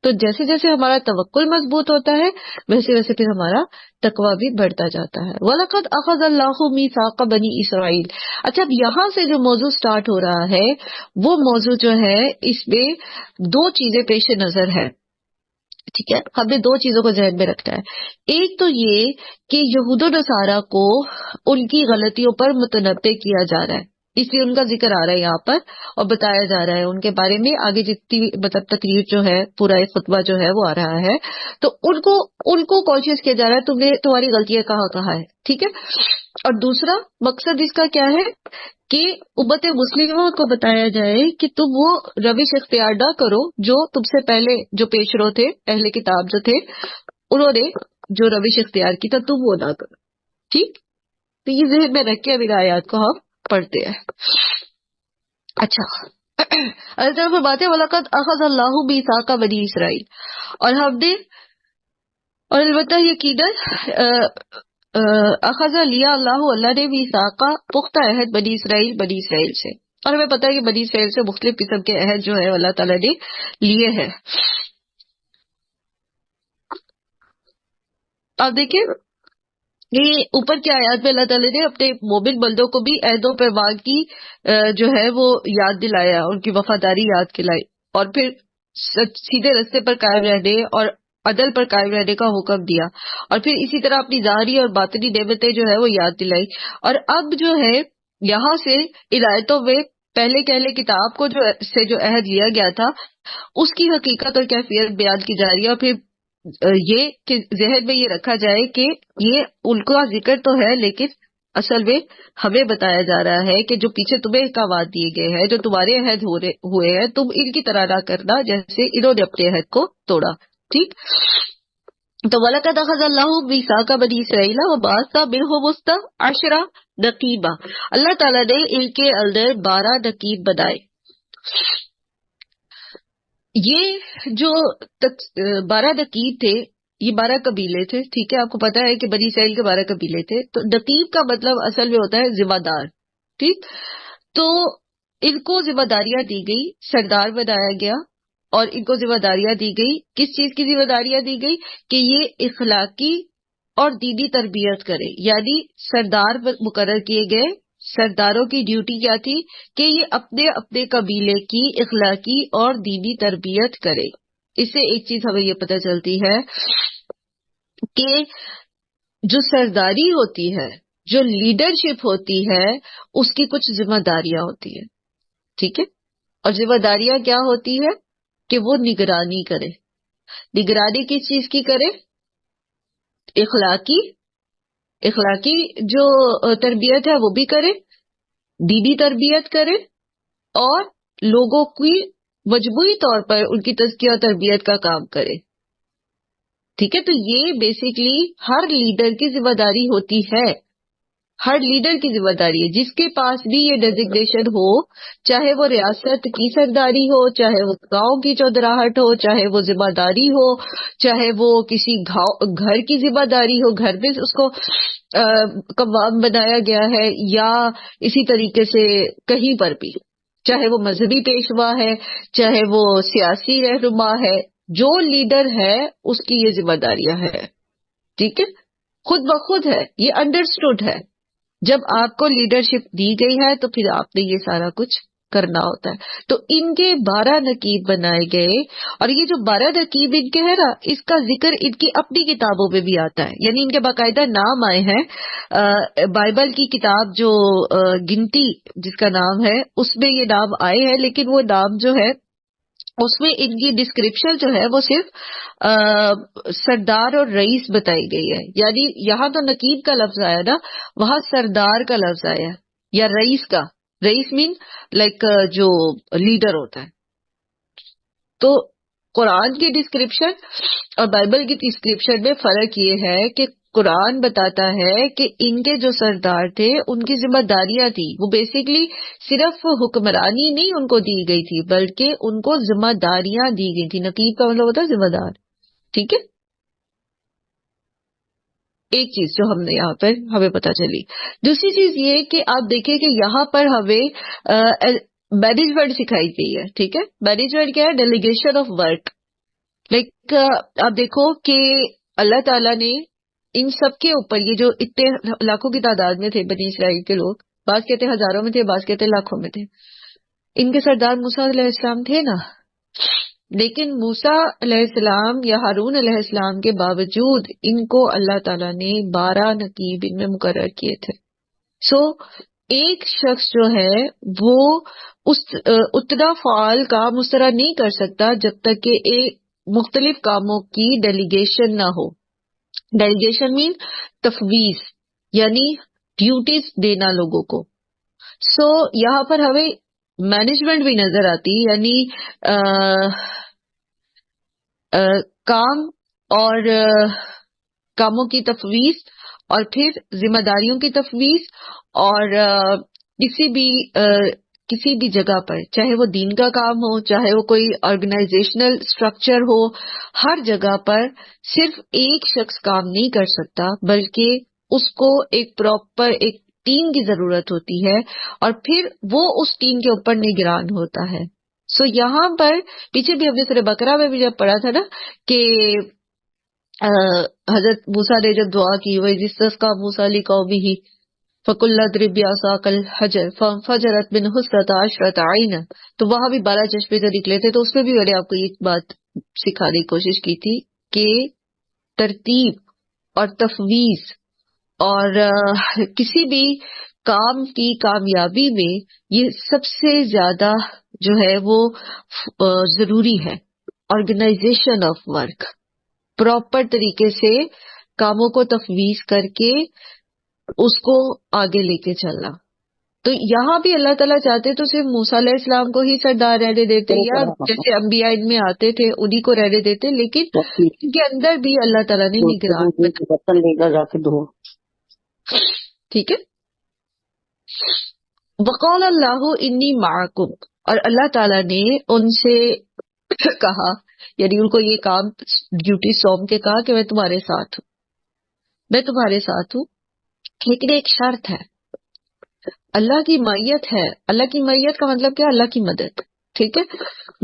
تو جیسے جیسے ہمارا توکل مضبوط ہوتا ہے ویسے ویسے پھر ہمارا تقوی بھی بڑھتا جاتا ہے. وَلَقَدْ أَخَذَ اللَّهُ مِيثَاقَ بَنِي اسرائیل. اچھا، اب یہاں سے جو موضوع سٹارٹ ہو رہا ہے وہ موضوع جو ہے اس میں دو چیزیں پیش نظر ہے. ٹھیک ہے، ہمیں دو چیزوں کو ذہن میں رکھنا ہے. ایک تو یہ کہ یہود و نصارہ کو ان کی غلطیوں پر متنبع کیا جا رہا ہے، اس لیے ان کا ذکر آ رہا ہے یہاں پر اور بتایا جا رہا ہے ان کے بارے میں. آگے جتنی مطلب تقریر جو ہے، پورا ایک خطبہ جو ہے وہ آ رہا ہے، تو ان کو کانشیس کیا جا رہا ہے تمہاری غلطیاں کہاں ہے. ٹھیک ہے. اور دوسرا مقصد اس کا کیا ہے کہ امت مسلمہ کو بتایا جائے کہ تم وہ روش اختیار نہ کرو جو تم سے پہلے جو پیش رو تھے، اہل کتاب جو تھے، انہوں نے جو روش اختیار کی تھا تم وہ نہ کرو. ٹھیک، تو یہ ذہن میں رکھ کے ابھی آیات کو ہم پڑھتے ہیں. اچھا، اللہ تعالیٰ فرماتے ہیں وَلَقَدْ أَخَذَ اللَّهُ مِيثَاقَ بَنِي اسرائیل، اور ہم نے، اور البتہ یقیناً اخذ لیا اللہ نے میثاقہ پختہ عہد بنی اسرائیل سے. اور ہمیں پتہ ہے کہ بنی اسرائیل سے مختلف قسم کے عہد جو ہے اللہ تعالیٰ نے لیے ہیں. آپ دیکھیں یہ اوپر کی آیات میں اللہ تعالیٰ نے اپنے مومن بندوں کو بھی عہد و پیمان کی جو ہے وہ یاد دلایا، ان کی وفاداری یاد دلائی، اور پھر سیدھے رستے پر قائم رہنے اور عدل پر قائم رہنے کا حکم دیا، اور پھر اسی طرح اپنی ظاہری اور باطنی نعمتیں جو ہے وہ یاد دلائی. اور اب جو ہے یہاں سے عنایتوں میں پہلے کتاب کو جو عہد لیا گیا تھا اس کی حقیقت اور کیفیت بیان کی جا رہی ہے. اور پھر یہ کہ ذہن میں یہ رکھا جائے کہ یہ ان کا ذکر تو ہے لیکن اصل میں ہمیں بتایا جا رہا ہے کہ جو پیچھے تمہیں احکامات دیے گئے ہیں، جو تمہارے عہد ہوئے ہیں، تم ان کی طرح نہ کرنا جیسے انہوں نے اپنے عہد کو توڑا. ٹھیک، تو وَلَقَدْ أَخَذَ اللَّهُ مِيثَاقَ بَنِي إِسْرَائِيلَ وَبَعَثَ مِنْهُمُ اثْنَيْ عَشَرَ نقیبا. اللہ تعالیٰ نے ان کے اندر 12 نقیب بنائے. یہ جو 12 نقیب تھے یہ 12 قبیلے تھے. ٹھیک ہے، آپ کو پتا ہے کہ بنی اسرائیل کے 12 قبیلے تھے. تو نقیب کا مطلب اصل میں ہوتا ہے ذمہ دار. ٹھیک، تو ان کو ذمہ داریاں دی گئی، سردار بنایا گیا، اور ان کو ذمہ داریاں دی گئی. کس چیز کی ذمہ داریاں دی گئی؟ کہ یہ اخلاقی اور دینی تربیت کرے. یعنی سردار مقرر کیے گئے. سرداروں کی ڈیوٹی کیا تھی؟ کہ یہ اپنے قبیلے کی اخلاقی اور دینی تربیت کرے. اس سے ایک چیز ہمیں یہ پتہ چلتی ہے کہ جو سرداری ہوتی ہے، جو لیڈرشپ ہوتی ہے، اس کی کچھ ذمہ داریاں ہوتی ہیں. ٹھیک ہے، اور ذمہ داریاں کیا ہوتی ہے؟ کہ وہ نگرانی کرے. نگرانی کس چیز کی کرے؟ اخلاقی جو تربیت ہے وہ بھی کرے، دینی تربیت کرے، اور لوگوں کی مجموعی طور پر ان کی تزکیہ و تربیت کا کام کرے. ٹھیک ہے، تو یہ بیسیکلی ہر لیڈر کی ذمہ داری ہوتی ہے. ہر لیڈر کی ذمہ داری ہے، جس کے پاس بھی یہ ڈیزگنیشن ہو، چاہے وہ ریاست کی سرداری ہو، چاہے وہ گاؤں کی چودراہٹ ہو، چاہے وہ ذمہ داری ہو، چاہے وہ کسی گھر کی ذمہ داری ہو، گھر میں اس کو قوام بنایا گیا ہے، یا اسی طریقے سے کہیں پر بھی، چاہے وہ مذہبی پیشوا ہے، چاہے وہ سیاسی رہنما ہے، جو لیڈر ہے اس کی یہ ذمہ داریاں ہے. ٹھیک ہے، خود بخود ہے، یہ انڈرسٹوڈ ہے. جب آپ کو لیڈرشپ دی گئی ہے تو پھر آپ نے یہ سارا کچھ کرنا ہوتا ہے. تو ان کے 12 نقیب بنائے گئے، اور یہ جو 12 نقیب ان کے ہے نا، اس کا ذکر ان کی اپنی کتابوں میں بھی آتا ہے، یعنی ان کے باقاعدہ نام آئے ہیں. بائبل کی کتاب جو گنتی جس کا نام ہے، اس میں یہ نام آئے ہیں، لیکن وہ نام جو ہے اس میں ان کی ڈسکرپشن جو ہے وہ صرف سردار اور رئیس بتائی گئی ہے. یعنی یہاں تو نقیب کا لفظ آیا نا، وہاں سردار کا لفظ آیا یا رئیس کا. رئیس مین لائک جو لیڈر ہوتا ہے. تو قرآن کی ڈسکرپشن اور بائبل کی ڈسکرپشن میں فرق یہ ہے کہ قرآن بتاتا ہے کہ ان کے جو سردار تھے ان کی ذمہ داریاں تھیں، وہ بیسیکلی صرف حکمرانی نہیں ان کو دی گئی تھی، بلکہ ان کو ذمہ داریاں دی گئی تھی. نقیب کا مطلب ہوتا ہے ذمہ دار. ٹھیک ہے، ایک چیز جو ہم نے یہاں پر ہمیں پتہ چلی. دوسری چیز یہ کہ آپ دیکھیں کہ یہاں پر ہمیں مینجمنٹ سکھائی گئی ہے. ٹھیک ہے، مینجمنٹ کیا ہے؟ Delegation of work. لائک آپ دیکھو کہ اللہ تعالیٰ نے ان سب کے اوپر، یہ جو اتنے لاکھوں کی تعداد میں تھے بنی اسرائیل کے لوگ، بعض کہتے ہزاروں میں تھے، بعض کہتے لاکھوں میں تھے، ان کے سردار موسیٰ علیہ السلام تھے نا. لیکن موسیٰ علیہ السلام یا ہارون علیہ السلام کے باوجود ان کو اللہ تعالیٰ نے 12 نقیب ان میں مقرر کیے تھے. سو ایک شخص جو ہے وہ اتنا فعال کام اس طرح نہیں کر سکتا جب تک کہ ایک مختلف کاموں کی ڈیلیگیشن نہ ہو. ڈیلیگیشن مین تفویض، یعنی ڈیوٹیز دینا لوگوں کو. سو یہاں پر ہمیں مینجمنٹ بھی نظر آتی، یعنی کام اور کاموں کی تفویض، اور پھر ذمہ داریوں کی تفویض، اور کسی بھی جگہ پر، چاہے وہ دین کا کام ہو، چاہے وہ کوئی آرگنائزیشنل اسٹرکچر ہو، ہر جگہ پر صرف ایک شخص کام نہیں کر سکتا، بلکہ اس کو ایک پراپر ایک ٹیم کی ضرورت ہوتی ہے، اور پھر وہ اس ٹیم کے اوپر نگران ہوتا ہے. سو یہاں پر پیچھے بھی ہم نے سورہ بقرہ میں بھی جب پڑھا تھا نا کہ حضرت موسیٰ نے جب دعا کی، وَإِذِ اسْتَسْقَىٰ مُوسَىٰ لِقَوْمِهِ فَقُلْنَا اضْرِب بِّعَصَاكَ الْحَجَرَ فَانفَجَرَتْ مِنْهُ اثْنَتَا عَشْرَةَ عَيْنًا. تو وہاں بھی 12 چشمے جو نکلے تھے. تو اس میں بھی میں نے آپ کو ایک بات سکھانے کی کوشش کی تھی کہ ترتیب اور تفویض اور کسی بھی کام کی کامیابی میں یہ سب سے زیادہ جو ہے وہ ضروری ہے. آرگنائزیشن آف ورک، پراپر طریقے سے کاموں کو تفویض کر کے اس کو آگے لے کے چلنا. تو یہاں بھی اللہ تعالیٰ چاہتے تو صرف موسیٰ علیہ السلام کو ہی سردار رہنے دیتے، یا جیسے انبیاء ان میں آتے تھے انہی کو رہنے دیتے، لیکن ان کے اندر بھی اللہ تعالیٰ نے نگران بنا. ٹھیک ہے. وقال اللہ انی معکم، اور اللہ تعالیٰ نے ان سے کہا، یعنی ان کو یہ کام ڈیوٹی سونپ کے کہا کہ میں تمہارے ساتھ ہوں، میں تمہارے ساتھ ہوں، لیکن ایک شرط ہے. اللہ کی معیت ہے. اللہ کی معیت کا مطلب کیا؟ اللہ کی مدد. ٹھیک ہے،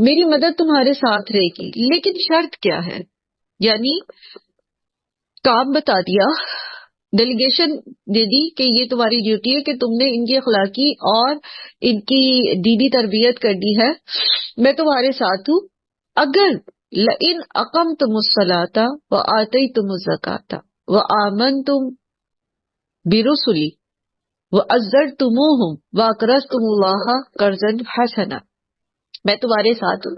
میری مدد تمہارے ساتھ رہے گی، لیکن شرط کیا ہے؟ یعنی کام بتا دیا، ڈیلیگیشن دے دی کہ یہ تمہاری ڈیوٹی ہے کہ تم نے ان کی اخلاقی اور ان کی دینی تربیت کرنی ہے، میں تمہارے ساتھ ہوں. اگر لئن اقمتم الصلاۃ وآتیتم الزکاۃ وآمنتم برسلی وعزرتموہم واقرضتم اللہ قرضا حسنا، میں تمہارے ساتھ ہوں،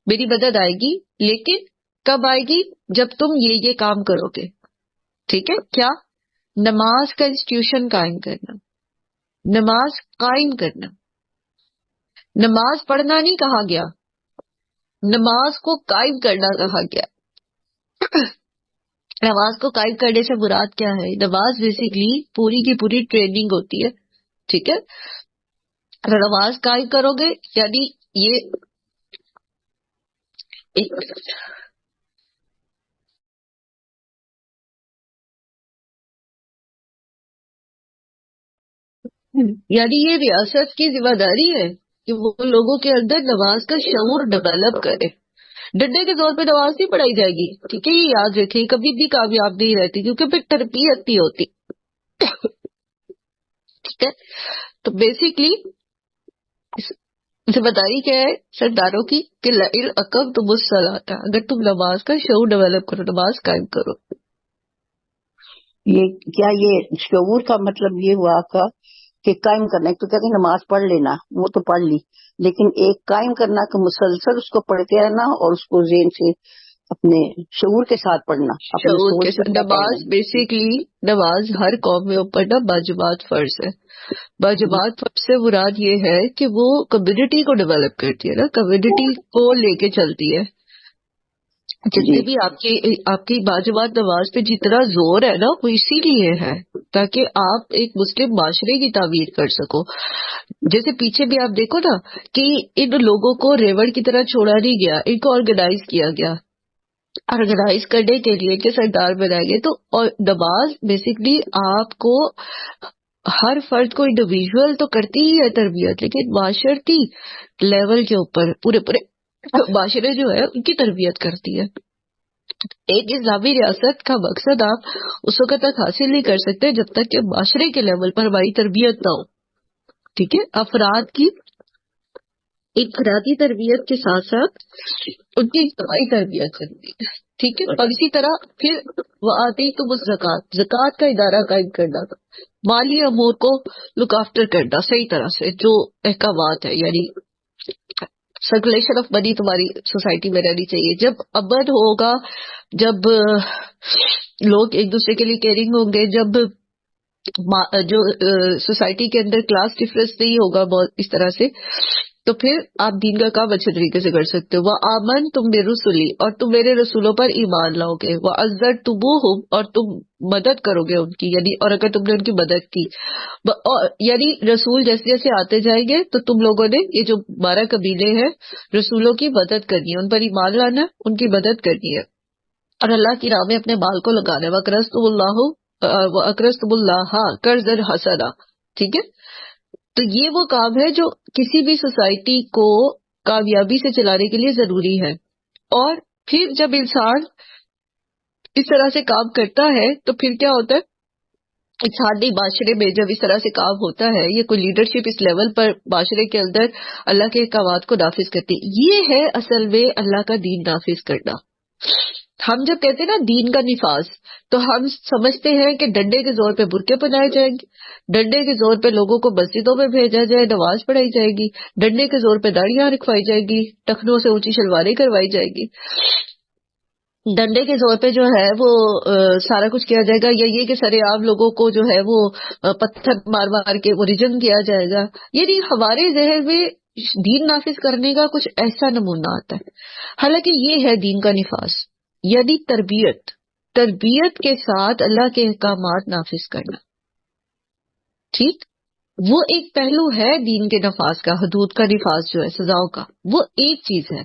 میری مدد آئے گی، لیکن کب آئے گی؟ جب تم یہ کام کرو گے. ٹھیک ہے. کیا؟ نماز کا انسٹیٹیوشن قائم کرنا، نماز قائم کرنا. نماز پڑھنا نہیں کہا گیا، نماز کو قائم کرنا کہا گیا. نماز کو قائم کرنے سے مراد کیا ہے؟ نماز بیسیکلی پوری کی پوری ٹریننگ ہوتی ہے. ٹھیک ہے. اگر نماز قائم کرو گے، یعنی یہ یعنی یہ ریاست کی ذمہ داری ہے کہ وہ لوگوں کے اندر نماز کا شعور ڈیولپ کرے. ڈنڈے کے زور پہ نماز نہیں پڑھائی جائے گی. ٹھیک ہے، یہ یاد رکھیں، کبھی بھی کامیاب نہیں رہتی، کیونکہ پھر تربیت نہیں ہوتی. ٹھیک ہے. تو بیسیکلی اسے بتائی کیا ہے سرداروں کی کہ لئن اقمتم الصلاۃ، اگر تم نماز کا شعور ڈیولپ کرو، نماز قائم کرو.
یہ کیا یہ شعور کا مطلب یہ ہوا آپ کا کہ قائم کرنا؟ ایک تو کہتے ہیں نماز پڑھ لینا، وہ تو پڑھ لی، لیکن ایک قائم کرنا کہ مسلسل اس کو پڑھتے رہنا اور اس کو ذہن سے اپنے شعور کے ساتھ پڑھنا، اپنے
شعور کے
سوچ
ساتھ
کے پڑھنا.
نماز بیسیکلی، نماز ہر قوم میں پڑھنا باجماعت فرض ہے. باجماعت فرض سے مراد یہ ہے کہ وہ کمیونٹی کو ڈیولپ کرتی ہے نا، کمیونٹی کو لے کے چلتی ہے. جتنے
جی
بھی آپ کی باجماعت نماز پہ جتنا زور ہے نا، وہ اسی لیے ہے تاکہ آپ ایک مسلم معاشرے کی تعمیر کر سکو. جیسے پیچھے بھی آپ دیکھو نا کہ ان لوگوں کو ریوڑ کی طرح چھوڑا نہیں گیا، ان کو آرگنائز کیا گیا. آرگنائز کرنے کے لیے کہ سردار بنائے گئے. تو نماز بیسکلی آپ کو، ہر فرد کو انڈیویژل تو کرتی ہی ہے تربیت، لیکن معاشرتی لیول کے اوپر پورے معاشرے جو ہے ان کی تربیت کرتی ہے. ایک اسلامی ریاست کا مقصد آپ اس وقت تک حاصل نہیں کر سکتے جب تک کہ معاشرے کے لیول پر ہماری تربیت نہ ہو. ٹھیک ہے، افراد کی انفرادی تربیت کے ساتھ ساتھ ان کی اجتماعی تربیت کرتی ہے. ٹھیک ہے، اور اسی طرح پھر وآتیتم الزکوٰۃ، زکوٰۃ کا ادارہ قائم کرنا، مالی امور کو لک آفٹر کرنا صحیح طرح سے، جو احکامات ہے، یعنی سرکولیشن آف منی تمہاری سوسائٹی میں رہنی چاہیے. جب امن ہوگا، جب لوگ ایک دوسرے کے لیے کیئرنگ ہوں گے، جب جو سوسائٹی کے اندر کلاس ڈفرینس نہیں ہوگا بہت اس طرح سے، تو پھر آپ دین کا کام اچھے طریقے سے کر سکتے ہو. وَآمَنْتُمْ بِرُسُلِي، اور تم میرے رسولوں پر ایمان لاؤ گے. وَعَزَّرْتُمُوهُمْ، اور تم مدد کرو گے ان کی، یعنی اور اگر تم نے ان کی مدد کی، یعنی رسول جیسے جیسے آتے جائیں گے تو تم لوگوں نے یہ جو 12 قبیلے ہیں رسولوں کی مدد کرنی ہے، ان پر ایمان لانا، ان کی مدد کرنی ہے اور اللہ کی راہ میں اپنے مال کو لگانا ہے. وَأَقْرَضْتُمُ اللَّهَ قَرْضًا حَسَنًا. ٹھیک ہے، تو یہ وہ کام ہے جو کسی بھی سوسائٹی کو کامیابی سے چلانے کے لیے ضروری ہے. اور پھر جب انسان اس طرح سے کام کرتا ہے تو پھر کیا ہوتا ہے، انسانی معاشرے میں جب اس طرح سے کام ہوتا ہے، یہ کوئی لیڈرشپ اس لیول پر معاشرے کے اندر اللہ کے احکامات کو نافذ کرتی، یہ ہے اصل میں اللہ کا دین نافذ کرنا. ہم جب کہتے ہیں نا دین کا نفاذ، تو ہم سمجھتے ہیں کہ ڈنڈے کے زور پہ برقعے پہنائے جائیں گے، ڈنڈے کے زور پہ لوگوں کو مسجدوں میں بھیجا جائے، نماز پڑھائی جائے گی، ڈنڈے کے زور پہ داڑیاں رکھوائی جائے گی، ٹخنوں سے اونچی شلواریں کروائی جائے گی، ڈنڈے کے زور پہ جو ہے وہ سارا کچھ کیا جائے گا، یا یہ کہ سارے عام لوگوں کو جو ہے وہ پتھر مار مار کے وہ رجم کیا جائے گا. یعنی ہمارے ذہن میں دین نافذ کرنے کا کچھ ایسا نمونہ آتا ہے، حالانکہ یہ ہے دین کا نفاذ، یعنی تربیت کے ساتھ اللہ کے احکامات نافذ کرنا. ٹھیک، وہ ایک پہلو ہے دین کے نفاذ کا، حدود کا نفاذ جو ہے سزاؤں کا، وہ ایک چیز ہے.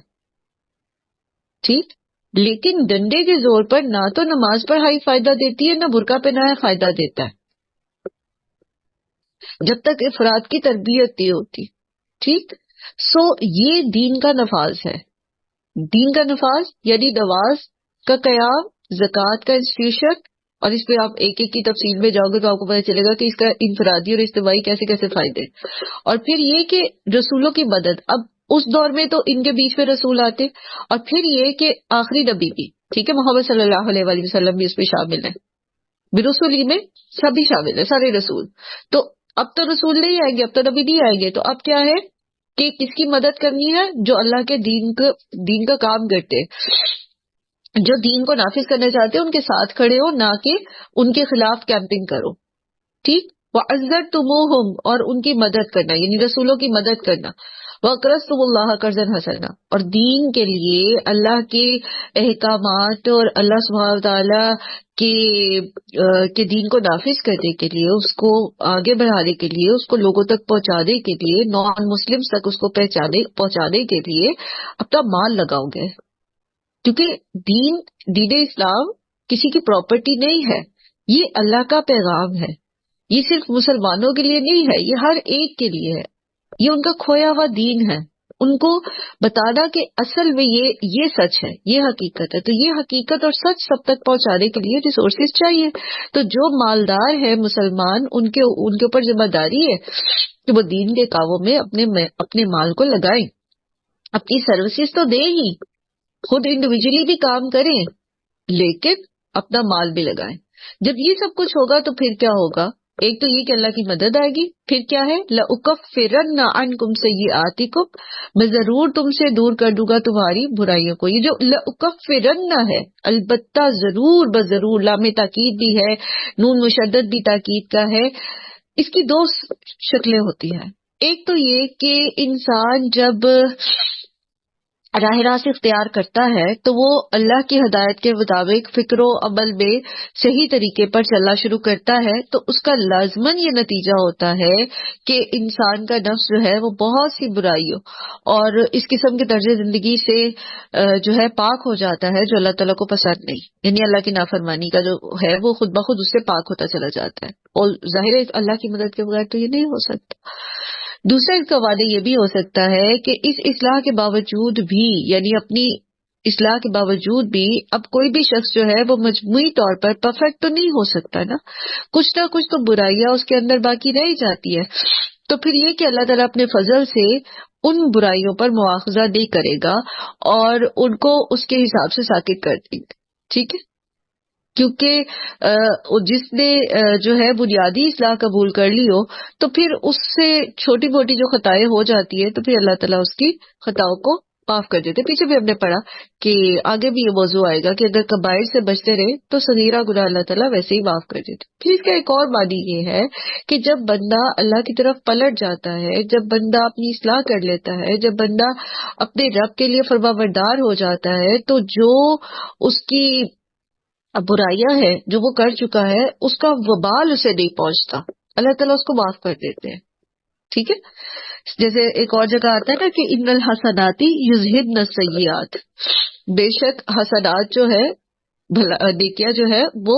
ٹھیک، لیکن ڈنڈے کے زور پر نہ تو نماز پڑھائی فائدہ دیتی ہے، نہ برقع پہنایا فائدہ دیتا ہے، جب تک افراد کی تربیت نہیں ہوتی. ٹھیک، سو یہ دین کا نفاذ ہے. دین کا نفاذ یعنی نماز کا قیام، زکوٰۃ کا انسٹیٹیوشن، اور اس پہ آپ ایک ایک کی تفصیل میں جاؤ گے تو آپ کو پتہ چلے گا کہ اس کا انفرادی اور اجتماعی کیسے کیسے فائدے. اور پھر یہ کہ رسولوں کی مدد، اب اس دور میں تو ان کے بیچ میں رسول آتے، اور پھر یہ کہ آخری نبی بھی، ٹھیک ہے، محمد صلی اللہ علیہ وآلہ وسلم بھی اس میں شامل ہیں، برسولی میں سبھی شامل ہیں، سارے رسول. تو اب تو رسول نہیں آئیں گے، اب تو نبی نہیں آئیں گے، تو اب کیا ہے کہ کس کی مدد کرنی ہے؟ جو اللہ کے دین کا کام کرتے، جو دین کو نافذ کرنا چاہتے ہیں، ان کے ساتھ کھڑے ہو، نہ کہ ان کے خلاف کیمپنگ کرو. ٹھیک، وَعَزَّرْتُمُوهُمْ، اور ان کی مدد کرنا یعنی رسولوں کی مدد کرنا. وَأَقْرَضْتُمُ اللَّهَ قَرْضًا حَسَنًا، اور دین کے لیے اللہ کے احکامات اور اللہ سبحانہ وتعالی کے دین کو نافذ کرنے کے لیے، اس کو آگے بڑھانے کے لیے، اس کو لوگوں تک پہنچانے کے لیے، نان مسلم تک اس کو پہنچانے کے لیے اپنا مال لگاؤ گے. کیونکہ دین اسلام کسی کی پراپرٹی نہیں ہے، یہ اللہ کا پیغام ہے، یہ صرف مسلمانوں کے لیے نہیں ہے، یہ ہر ایک کے لیے ہے، یہ ان کا کھویا ہوا دین ہے. ان کو بتانا کہ اصل میں یہ سچ ہے، یہ حقیقت ہے. تو یہ حقیقت اور سچ سب تک پہنچانے کے لیے ریسورسز چاہیے. تو جو مالدار ہے مسلمان، ان کے اوپر ذمہ داری ہے کہ وہ دین کے کاموں میں اپنے مال کو لگائیں. اپنی سروسز تو دیں ہی، خود انڈیویجلی بھی کام کریں، لیکن اپنا مال بھی لگائیں. جب یہ سب کچھ ہوگا تو پھر کیا ہوگا؟ ایک تو یہ کہ اللہ کی مدد آئے گی. پھر کیا ہے؟ لَأُكَفِّرَنَّ عَنْكُمْ سَيِّئَاتِكُمْ، میں ضرور تم سے دور کر دوں گا تمہاری برائیوں کو. یہ جو لَأُكَفِّرَنَّ ہے، البتہ ضرور بضرور، لام تاکید بھی ہے، نون مشدد بھی تاکید کا ہے. اس کی دو شکلیں ہوتی ہیں. ایک تو یہ کہ انسان جب راہ راست اختیار کرتا ہے تو وہ اللہ کی ہدایت کے مطابق فکر و عمل میں صحیح طریقے پر چلنا شروع کرتا ہے، تو اس کا لازماً یہ نتیجہ ہوتا ہے کہ انسان کا نفس جو ہے وہ بہت سی برائیوں اور اس قسم کے طرز زندگی سے جو ہے پاک ہو جاتا ہے جو اللہ تعالیٰ کو پسند نہیں. یعنی اللہ کی نافرمانی کا جو ہے وہ خود بخود اس سے پاک ہوتا چلا جاتا ہے. اور ظاہر ہے اللہ کی مدد کے بغیر تو یہ نہیں ہو سکتا. دوسرا اس کا وعدہ یہ بھی ہو سکتا ہے کہ اس اصلاح کے باوجود بھی، یعنی اپنی اصلاح کے باوجود بھی، اب کوئی بھی شخص جو ہے وہ مجموعی طور پر پرفیکٹ تو نہیں ہو سکتا نا، کچھ نہ کچھ تو برائیاں اس کے اندر باقی رہ جاتی ہے. تو پھر یہ کہ اللہ تعالیٰ اپنے فضل سے ان برائیوں پر مواخذہ نہیں کرے گا اور ان کو اس کے حساب سے ساکت کر دیں گے. ٹھیک ہے، کیونکہ جس نے جو ہے بنیادی اصلاح قبول کر لی ہو تو پھر اس سے چھوٹی موٹی جو خطائیں ہو جاتی ہے تو پھر اللہ تعالیٰ اس کی خطاؤں کو معاف کر دیتے. پیچھے بھی ہم نے پڑھا کہ آگے بھی یہ موضوع آئے گا کہ اگر کبائر سے بچتے رہے تو صغیرہ گناہ اللہ تعالیٰ ویسے ہی معاف کر دیتے. پھر اس کا ایک اور معنی یہ ہے کہ جب بندہ اللہ کی طرف پلٹ جاتا ہے، جب بندہ اپنی اصلاح کر لیتا ہے، جب بندہ اپنے رب کے لیے فرمانبردار ہو جاتا ہے، تو جو اس کی اب برائیاں ہے جو وہ کر چکا ہے اس کا وبال اسے نہیں پہنچتا، اللہ تعالیٰ اس کو معاف کر دیتے ہیں. ٹھیک ہے، جیسے ایک اور جگہ آتا ہے نا کہ ان الحسنات یذہبن السیئات، بے شک حسنات جو ہے نیکیاں جو ہے وہ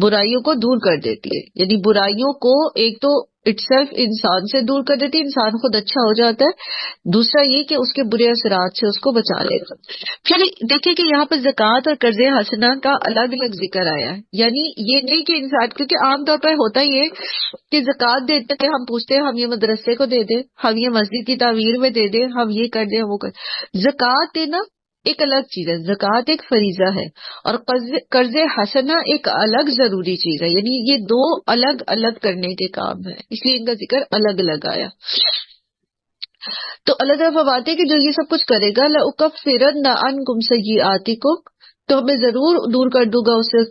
برائیوں کو دور کر دیتی ہے. یعنی برائیوں کو ایک تو اٹ سیلف انسان سے دور کر دیتی ہے، انسان خود اچھا ہو جاتا ہے. دوسرا یہ کہ اس کے برے اثرات سے اس کو بچا لیتا. پھر دیکھیں کہ یہاں پہ زکوٰۃ اور قرض حسنہ کا الگ الگ ذکر آیا ہے. یعنی یہ نہیں کہ انسان، کیونکہ عام طور پر ہوتا ہی ہے کہ زکوٰۃ دیتے ہیں، ہم پوچھتے ہیں ہم یہ مدرسے کو دے دیں، ہم یہ مسجد کی تعمیر میں دے دیں، ہم یہ کر دیں وہ کر. زکوٰۃ دینا ایک الگ چیز ہے، زکوٰۃ ایک فریضہ ہے، اور قرض حسنہ ایک الگ ضروری چیز ہے. یعنی یہ دو الگ الگ کرنے کے کام ہیں، اس لیے ان کا ذکر الگ الگ آیا. تو اللہ تعالیٰ فرماتے ہیں کہ جو یہ سب کچھ کرے گا لَأُكَفِّرَنَّ عَنْكُمْ سَيِّئَاتِكُمْ، تو میں ضرور دور کر دوں گا اسے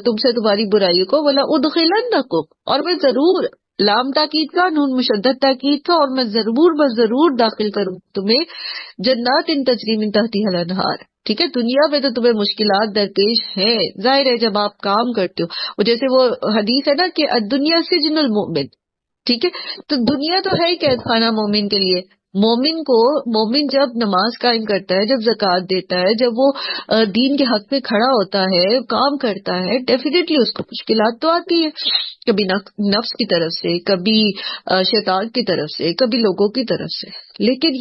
تم سے تمہاری برائیوں کو. وَلَأُدْخِلَنَّكُمْ، اور میں ضرور، لام تاکید کا، نون مشدد تاکید کا، اور میں ضرور داخل کروں تمہیں جنات تجری من تحتها الانہار. ٹھیک ہے، دنیا میں تو تمہیں مشکلات درپیش ہیں، ظاہر ہے جب آپ کام کرتے ہو. جیسے وہ حدیث ہے نا کہ الدنیا سجن المؤمن. ٹھیک ہے، تو دنیا تو ہے ہی قید خانہ مومن کے لیے. مومن جب نماز قائم کرتا ہے، جب زکوٰۃ دیتا ہے، جب وہ دین کے حق میں کھڑا ہوتا ہے، کام کرتا ہے، ڈیفینیٹلی اس کو مشکلات تو آتی ہے، کبھی نفس کی طرف سے، کبھی شیطان کی طرف سے، کبھی لوگوں کی طرف سے. لیکن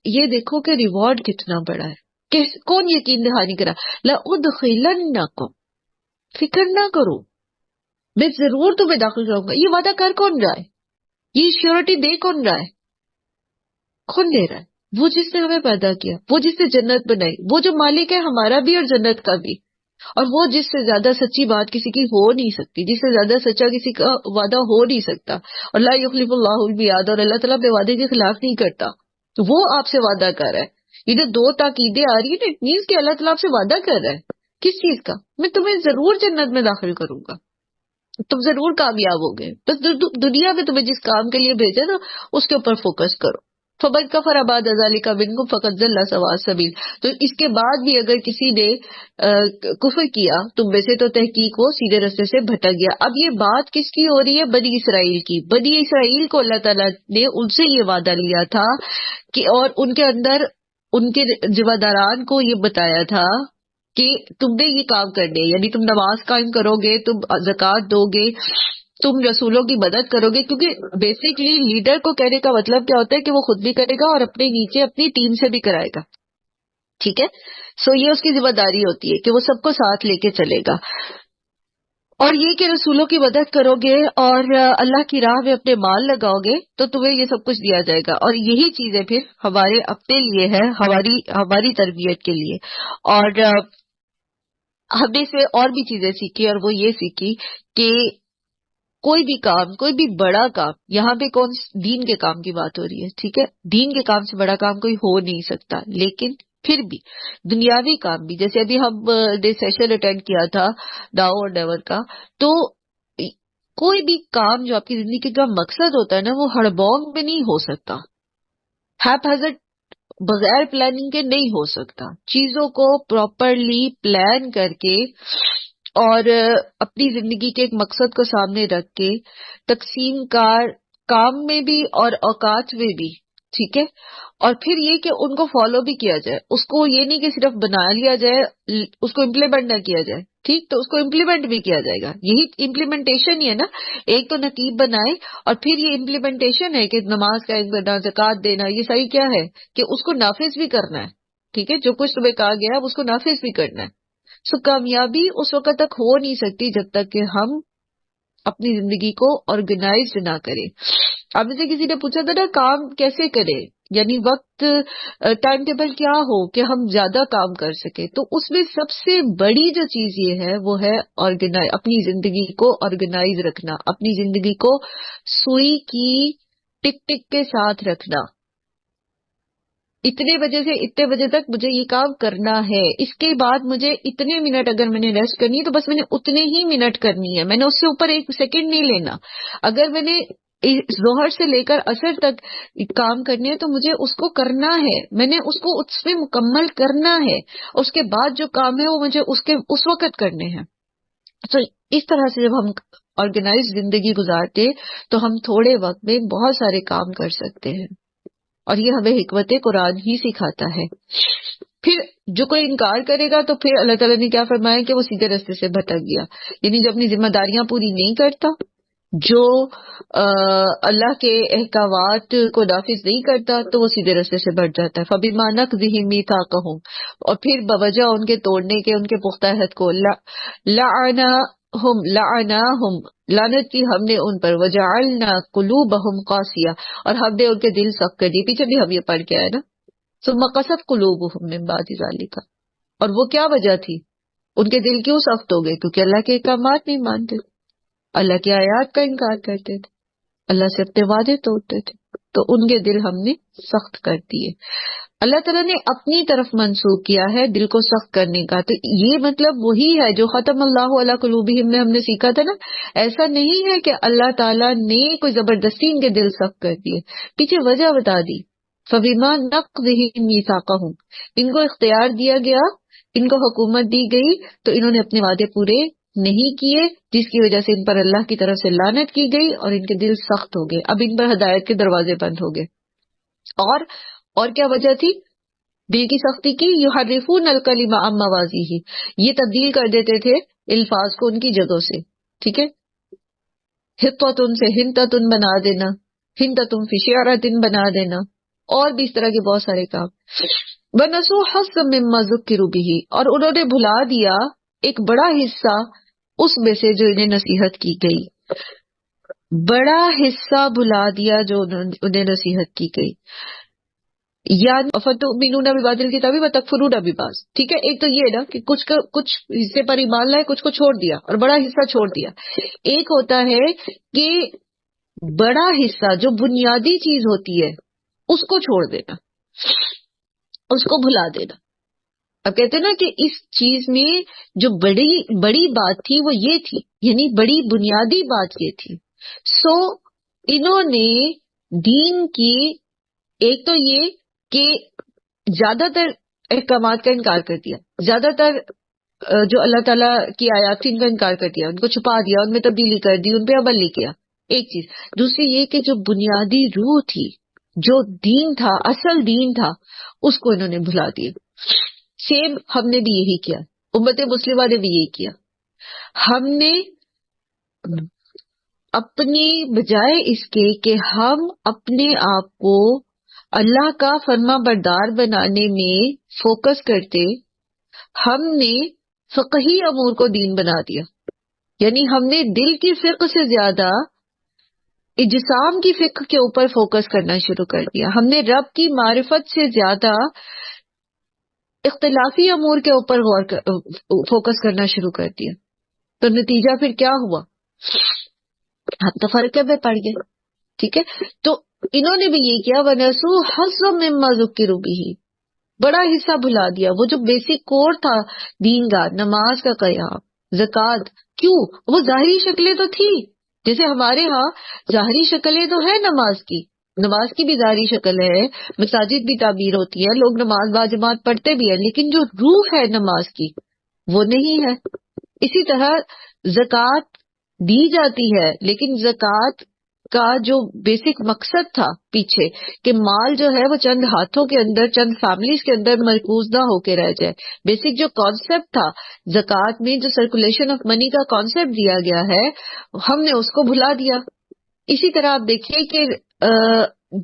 یہ دیکھو کہ ریوارڈ کتنا بڑا ہے. کہ کون یقین دہانی کرا؟ لَأُدْخِلَنَّكُمْ، فکر نہ کرو، میں ضرور تمہیں داخل کروں گا. یہ وعدہ کر کون رہا ہے؟ یہ شیورٹی دے کون رہا ہے؟ کون دے رہا ہے؟ وہ جس نے ہمیں پیدا کیا، وہ جس نے جنت بنائی، وہ جو مالک ہے ہمارا بھی اور جنت کا بھی، اور وہ جس سے زیادہ سچی بات کسی کی ہو نہیں سکتی، جس سے زیادہ سچا کسی کا وعدہ ہو نہیں سکتا. اور لا یخلف اللہ المیعاد، اور اللہ تعالیٰ اپنے وعدے کے خلاف نہیں کرتا. وہ آپ سے وعدہ کر رہا ہے. یہ جو دو تاکیدیں آ رہی ہیں، اٹ مینس کہ اللہ تعالیٰ آپ سے وعدہ کر رہا ہے. کس چیز کا؟ میں تمہیں ضرور جنت میں داخل کروں گا، تم ضرور کامیاب ہوگے. بس دنیا میں تمہیں جس کام کے لیے بھیجا نا اس کے اوپر فوکس کرو. فَمَنْ كَفَرَ بَعْدَ ذَلِكَ مِنْكُمْ فَقَدْ ضَلَّ سَوَاءَ السَّبِيلِ. تو اس کے بعد بھی اگر کسی نے کفر کیا تم میں سے تو تحقیق وہ سیدھے رستے سے بھٹک گیا. اب یہ بات کس کی ہو رہی ہے؟ بنی اسرائیل کی. بنی اسرائیل کو اللہ تعالیٰ نے ان سے یہ وعدہ لیا تھا کہ، اور ان کے اندر ان کے ذمہ داران کو یہ بتایا تھا کہ تم نے یہ کام کرنے، یعنی تم نماز قائم کرو گے، تم زکوٰۃ دو گے، تم رسولوں کی مدد کرو گے، کیونکہ بیسکلی لیڈر کو کہنے کا مطلب کیا ہوتا ہے کہ وہ خود بھی کرے گا اور اپنے نیچے اپنی ٹیم سے بھی کرائے گا. ٹھیک ہے، سو یہ اس کی ذمہ داری ہوتی ہے کہ وہ سب کو ساتھ لے کے چلے گا. اور یہ کہ رسولوں کی مدد کرو گے اور اللہ کی راہ میں اپنے مال لگاؤ گے تو تمہیں یہ سب کچھ دیا جائے گا. اور یہی چیزیں پھر ہمارے اپنے لیے ہے، ہماری تربیت کے لیے. اور ہم نے اس میں اور بھی چیزیں سیکھی، اور وہ یہ سیکھی کہ کوئی بھی کام، کوئی بھی بڑا کام، یہاں پہ دین کے کام کی بات ہو رہی ہے، ٹھیک ہے، دین کے کام سے بڑا کام کوئی ہو نہیں سکتا. لیکن پھر بھی دنیاوی کام بھی، جیسے ابھی ہم نے سیشن اٹینڈ کیا تھا ڈاؤ اور ڈیور کا، تو کوئی بھی کام جو آپ کی زندگی کا مقصد ہوتا ہے نا، وہ ہڑبونگ میں نہیں ہو سکتا، ہیپ ہیزرڈ بغیر پلاننگ کے نہیں ہو سکتا. چیزوں کو پراپرلی پلان کر کے اور اپنی زندگی کے ایک مقصد کو سامنے رکھ کے تقسیم کار کام میں بھی اور اوقات میں بھی، ٹھیک ہے، اور پھر یہ کہ ان کو فالو بھی کیا جائے. اس کو یہ نہیں کہ صرف بنا لیا جائے، اس کو امپلیمنٹ نہ کیا جائے، ٹھیک، تو اس کو امپلیمنٹ بھی کیا جائے گا. یہی امپلیمنٹیشن ہی ہے نا. ایک تو نقیب بنائے اور پھر یہ امپلیمنٹیشن ہے کہ نماز قائم کرنا، زکوٰۃ دینا، یہ صحیح کیا ہے کہ اس کو نافذ بھی کرنا ہے. ٹھیک ہے، جو کچھ تمہیں کہا گیا اب اس کو نافذ بھی کرنا ہے. سو کامیابی اس وقت تک ہو نہیں سکتی جب تک کہ ہم اپنی زندگی کو آرگنائزڈ نہ کریں. آپ میں سے کسی نے پوچھا تھا نا کام کیسے کرے، یعنی وقت ٹائم ٹیبل کیا ہو کہ ہم زیادہ کام کر سکیں. تو اس میں سب سے بڑی جو چیز یہ ہے وہ ہے اپنی زندگی کو آرگنائز رکھنا، اپنی زندگی کو سوئی کی ٹک ٹک کے ساتھ رکھنا. اتنے بجے سے اتنے بجے تک مجھے یہ کام کرنا ہے، اس کے بعد مجھے اتنے منٹ اگر میں نے ریسٹ کرنی ہے تو بس میں نے اتنے ہی منٹ کرنی ہے، میں نے اس سے اوپر ایک سیکنڈ نہیں لینا. اگر میں نے ظہر سے لے کر عصر تک کام کرنے ہے تو مجھے اس کو کرنا ہے، میں نے اس کو اس میں مکمل کرنا ہے. اس کے بعد جو کام ہے وہ مجھے اس وقت کرنے ہیں. تو اس طرح سے جب ہم آرگنائز زندگی گزارتے تو ہم تھوڑے وقت میں بہت سارے کام کر سکتے ہیں، اور یہ ہمیں حکمت قرآن ہی سکھاتا ہے. پھر جو کوئی انکار کرے گا تو پھر اللہ تعالیٰ نے کیا فرمایا کہ وہ سیدھے راستے سے بھٹک گیا، یعنی جو اپنی ذمہ داریاں پوری نہیں کرتا، جو اللہ کے احکامات کو نافذ نہیں کرتا تو وہ سیدھے راستے سے بھٹ جاتا ہے. فَبِمَا نَقْضِهِم مِيثَاقَهُمْ، اور پھر بوجہ ان کے توڑنے کے، ان کے پختہ عہد کو، لعناہم، لعنت کی ہم نے ان پر، وجعلنا قلوبہم قاسیہ، اور ہم نے ان کے دل سخت کر دیے. پیچھے بھی ہم یہ پڑھ کے آئے نا، ثم قست قلوبہم من بعد ذلک، اور وہ کیا وجہ تھی، ان کے دل کیوں سخت ہو گئے؟ کیونکہ اللہ کے احکامات نہیں مانتے، اللہ کی آیات کا انکار کرتے تھے، اللہ سے اپنے وعدے توڑتے تھے، تو ان کے دل ہم نے سخت کر دیے. اللہ تعالیٰ نے اپنی طرف منسوخ کیا ہے دل کو سخت کرنے کا. تو یہ مطلب وہی ہے جو ختم اللہ علی قلوبہم میں ہم نے سیکھا تھا نا. ایسا نہیں ہے کہ اللہ تعالیٰ نے کوئی زبردستی ان کے دل سخت کر دیے، پیچھے وجہ بتا دی. فَبِمَا نَقْضِهِم مِيثَاقَهُمْ، ان کو اختیار دیا گیا، ان کو حکومت دی گئی تو انہوں نے اپنے وعدے پورے نہیں کیے، جس کی وجہ سے ان پر اللہ کی طرف سے لعنت کی گئی اور ان کے دل سخت ہو گئے. اب ان پر ہدایت کے دروازے بند ہو گئے. اور کیا وجہ تھی دل کی سختی کی؟ یحرفون الکلم عن مواضعہ، یہ تبدیل کر دیتے تھے الفاظ کو ان کی جگہوں سے. ٹھیک ہے، حطۃ سے ہنتۃ بنا دینا، ہنتۃ فی شعرۃ بنا دینا، اور بھی اس طرح کے بہت سارے کام. وَنَسُوا حَظًّا مِّمَّا ذُكِّرُوا بِهِ، اور انہوں نے بھلا دیا ایک بڑا حصہ اس میں سے جو انہیں نصیحت کی گئی، بڑا حصہ بھلا دیا جو انہیں نصیحت کی گئی. یا فتؤمنون ببعض الکتاب وتکفرون ببعض. ٹھیک ہے، ایک تو یہ نا کہ کچھ حصے پر ایمان لائے، کچھ کو چھوڑ دیا اور بڑا حصہ چھوڑ دیا. ایک ہوتا ہے کہ بڑا حصہ جو بنیادی چیز ہوتی ہے اس کو چھوڑ دینا، اس کو بھلا دینا. اب کہتے ہیں نا کہ اس چیز میں جو بڑی بات تھی وہ یہ تھی، یعنی بڑی بنیادی بات یہ تھی. سو انہوں نے دین کی ایک تو یہ کہ زیادہ تر احکامات کا انکار کر دیا، زیادہ تر جو اللہ تعالیٰ کی آیات تھی ان کا انکار کر دیا، ان کو چھپا دیا، ان میں تبدیلی کر دی، ان پہ عمل نہیں کیا. ایک چیز. دوسری یہ کہ جو بنیادی روح تھی، جو دین تھا، اصل دین تھا، اس کو انہوں نے بھلا دیا. سیم ہم نے بھی یہی کیا، امت مسلمہ نے بھی یہی کیا. ہم نے اپنی بجائے اس کے کہ ہم اپنے آپ کو اللہ کا فرما بردار بنانے میں فوکس کرتے، ہم نے فقہی امور کو دین بنا دیا. یعنی ہم نے دل کی فقہ سے زیادہ اجسام کی فقہ کے اوپر فوکس کرنا شروع کر دیا. ہم نے رب کی معرفت سے زیادہ اختلافی امور کے اوپر فوکس کرنا شروع کر دیا. تو نتیجہ پھر کیا ہوا؟ ہم تو فرق میں پڑ گئے. ٹھیک ہے، تو انہوں نے بھی یہ کیا، وَنَسُوا حَظًّا مِّمَّا ذُكِّرُوا بِهِ، بڑا حصہ بھلا دیا. وہ جو بیسک کور تھا دین کا، نماز کا قیام، زکوٰۃ، کیوں؟ وہ ظاہری شکلیں تو تھی، جیسے ہمارے ہاں ظاہری شکلیں تو ہے نماز کی بھی ظاہری شکل ہے، مساجد بھی تعمیر ہوتی ہے، لوگ نماز باجماعت پڑھتے بھی ہیں، لیکن جو روح ہے نماز کی وہ نہیں ہے. اسی طرح زکوٰۃ دی جاتی ہے، لیکن زکوٰۃ کا جو بیسک مقصد تھا پیچھے کہ مال جو ہے وہ چند ہاتھوں کے اندر، چند فیملیز کے اندر مرکوز نہ ہو کے رہ جائے، بیسک جو کانسیپٹ تھا زکوٰۃ میں، جو سرکولیشن آف منی کا کانسیپٹ دیا گیا ہے، ہم نے اس کو بھلا دیا. اسی طرح آپ دیکھیے کہ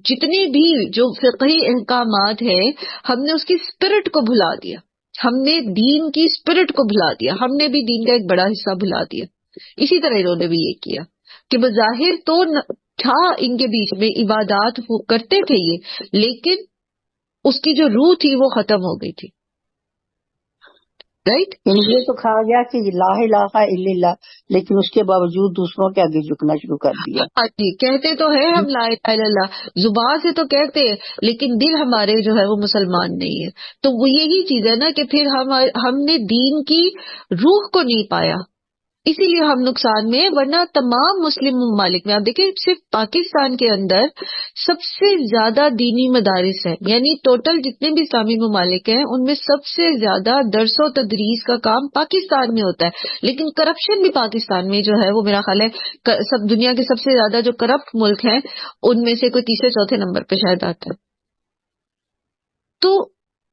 جتنے بھی جو فقہی احکامات ہیں، ہم نے اس کی اسپرٹ کو بھلا دیا، ہم نے دین کی اسپرٹ کو بھلا دیا، ہم نے بھی دین کا ایک بڑا حصہ بھلا دیا. اسی طرح انہوں نے بھی یہ کیا کہ بظاہر تو تھا ان کے بیچ میں عبادات وہ کرتے تھے یہ، لیکن اس کی جو روح تھی وہ ختم ہو گئی تھی. رائٹ؟
یعنی یہ تو کہا گیا کہ لا الہ الا اللہ، لیکن اس کے باوجود دوسروں کے آگے جھکنا شروع کر دیا.
جی، کہتے تو ہے ہم لا الہ الا اللہ، زبان سے تو کہتے ہیں، لیکن دل ہمارے جو ہے وہ مسلمان نہیں ہے. تو وہ یہی چیز ہے نا کہ پھر ہم نے دین کی روح کو نہیں پایا، اسی لیے ہم نقصان میں ہیں. ورنہ تمام مسلم ممالک میں آپ دیکھیں، صرف پاکستان کے اندر سب سے زیادہ دینی مدارس ہیں. یعنی ٹوٹل جتنے بھی اسلامی ممالک ہیں ان میں سب سے زیادہ درس و تدریس کا کام پاکستان میں ہوتا ہے. لیکن کرپشن بھی پاکستان میں جو ہے وہ میرا خیال ہے سب دنیا کے سب سے زیادہ جو کرپٹ ملک ہیں ان میں سے کوئی تیسرے چوتھے نمبر پہ شاید آتا ہے. تو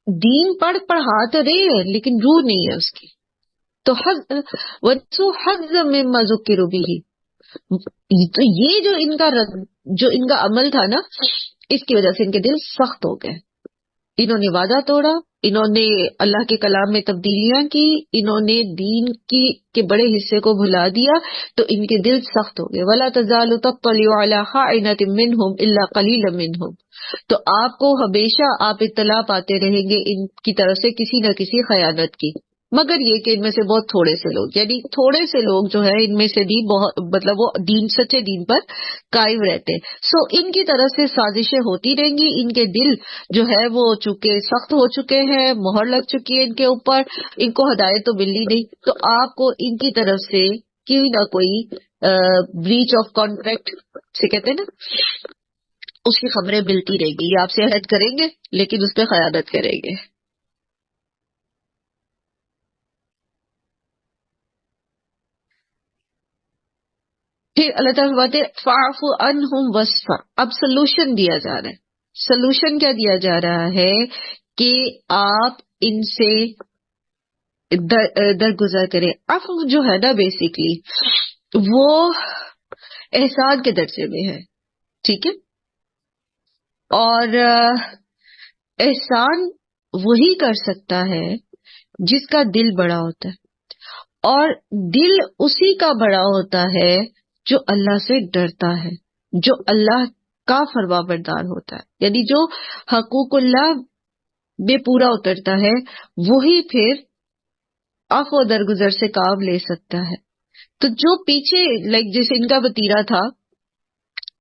دین پڑھا تو رہے ہیں لیکن روح نہیں ہے اس کی. تو وَنَسُوا حَظًّا مِّمَّا ذُكِّرُوا بِهِ، تو یہ جو ان کا عمل تھا نا، اس کی وجہ سے ان کے دل سخت ہو گئے. انہوں نے وعدہ توڑا، انہوں نے اللہ کے کلام میں تبدیلیاں کی، انہوں نے دین کے بڑے حصے کو بھلا دیا، تو ان کے دل سخت ہو گئے. وَلَا تَزَالُ تَطَّلِعُ عَلَىٰ خَائِنَةٍ مِّنْهُمْ إِلَّا قَلِيلًا مِّنْهُمْ، تو آپ کو ہمیشہ آپ اطلاع پاتے رہیں گے ان کی طرف سے کسی نہ کسی خیانت کی، مگر یہ کہ ان میں سے بہت تھوڑے سے لوگ، یعنی تھوڑے سے لوگ جو ہے ان میں سے بھی بہت، مطلب وہ سچے دین پر قائم رہتے ہیں. سو ان کی طرف سے سازشیں ہوتی رہیں گی. ان کے دل جو ہے وہ چونکہ سخت ہو چکے ہیں، مہر لگ چکی ہے ان کے اوپر، ان کو ہدایت تو ملی نہیں. تو آپ کو ان کی طرف سے کوئی نہ کوئی بریچ آف کانٹریکٹ سے کہتے ہیں نا، اس کی خبریں ملتی رہیں گی. یہ آپ سے عہد کریں گے لیکن اس پہ خیانت کریں گے. پھر اللہ تعالیٰ بات ہے فَاعْفُ عَنْهُمْ وَاصْفَحْ. اب سلوشن دیا جا رہا ہے. سلوشن کیا دیا جا رہا ہے کہ آپ ان سے درگزر کریں. عفو جو ہے نا بیسیکلی وہ احسان کے درجے میں ہے. ٹھیک ہے، اور احسان وہی کر سکتا ہے جس کا دل بڑا ہوتا ہے، اور دل اسی کا بڑا ہوتا ہے جو اللہ سے ڈرتا ہے، جو اللہ کا فرما بردار ہوتا ہے. یعنی جو حقوق اللہ میں پورا اترتا ہے وہی پھر عفو و درگزر سے کام لے سکتا ہے. تو جو پیچھے جیسے ان کا وتیرہ تھا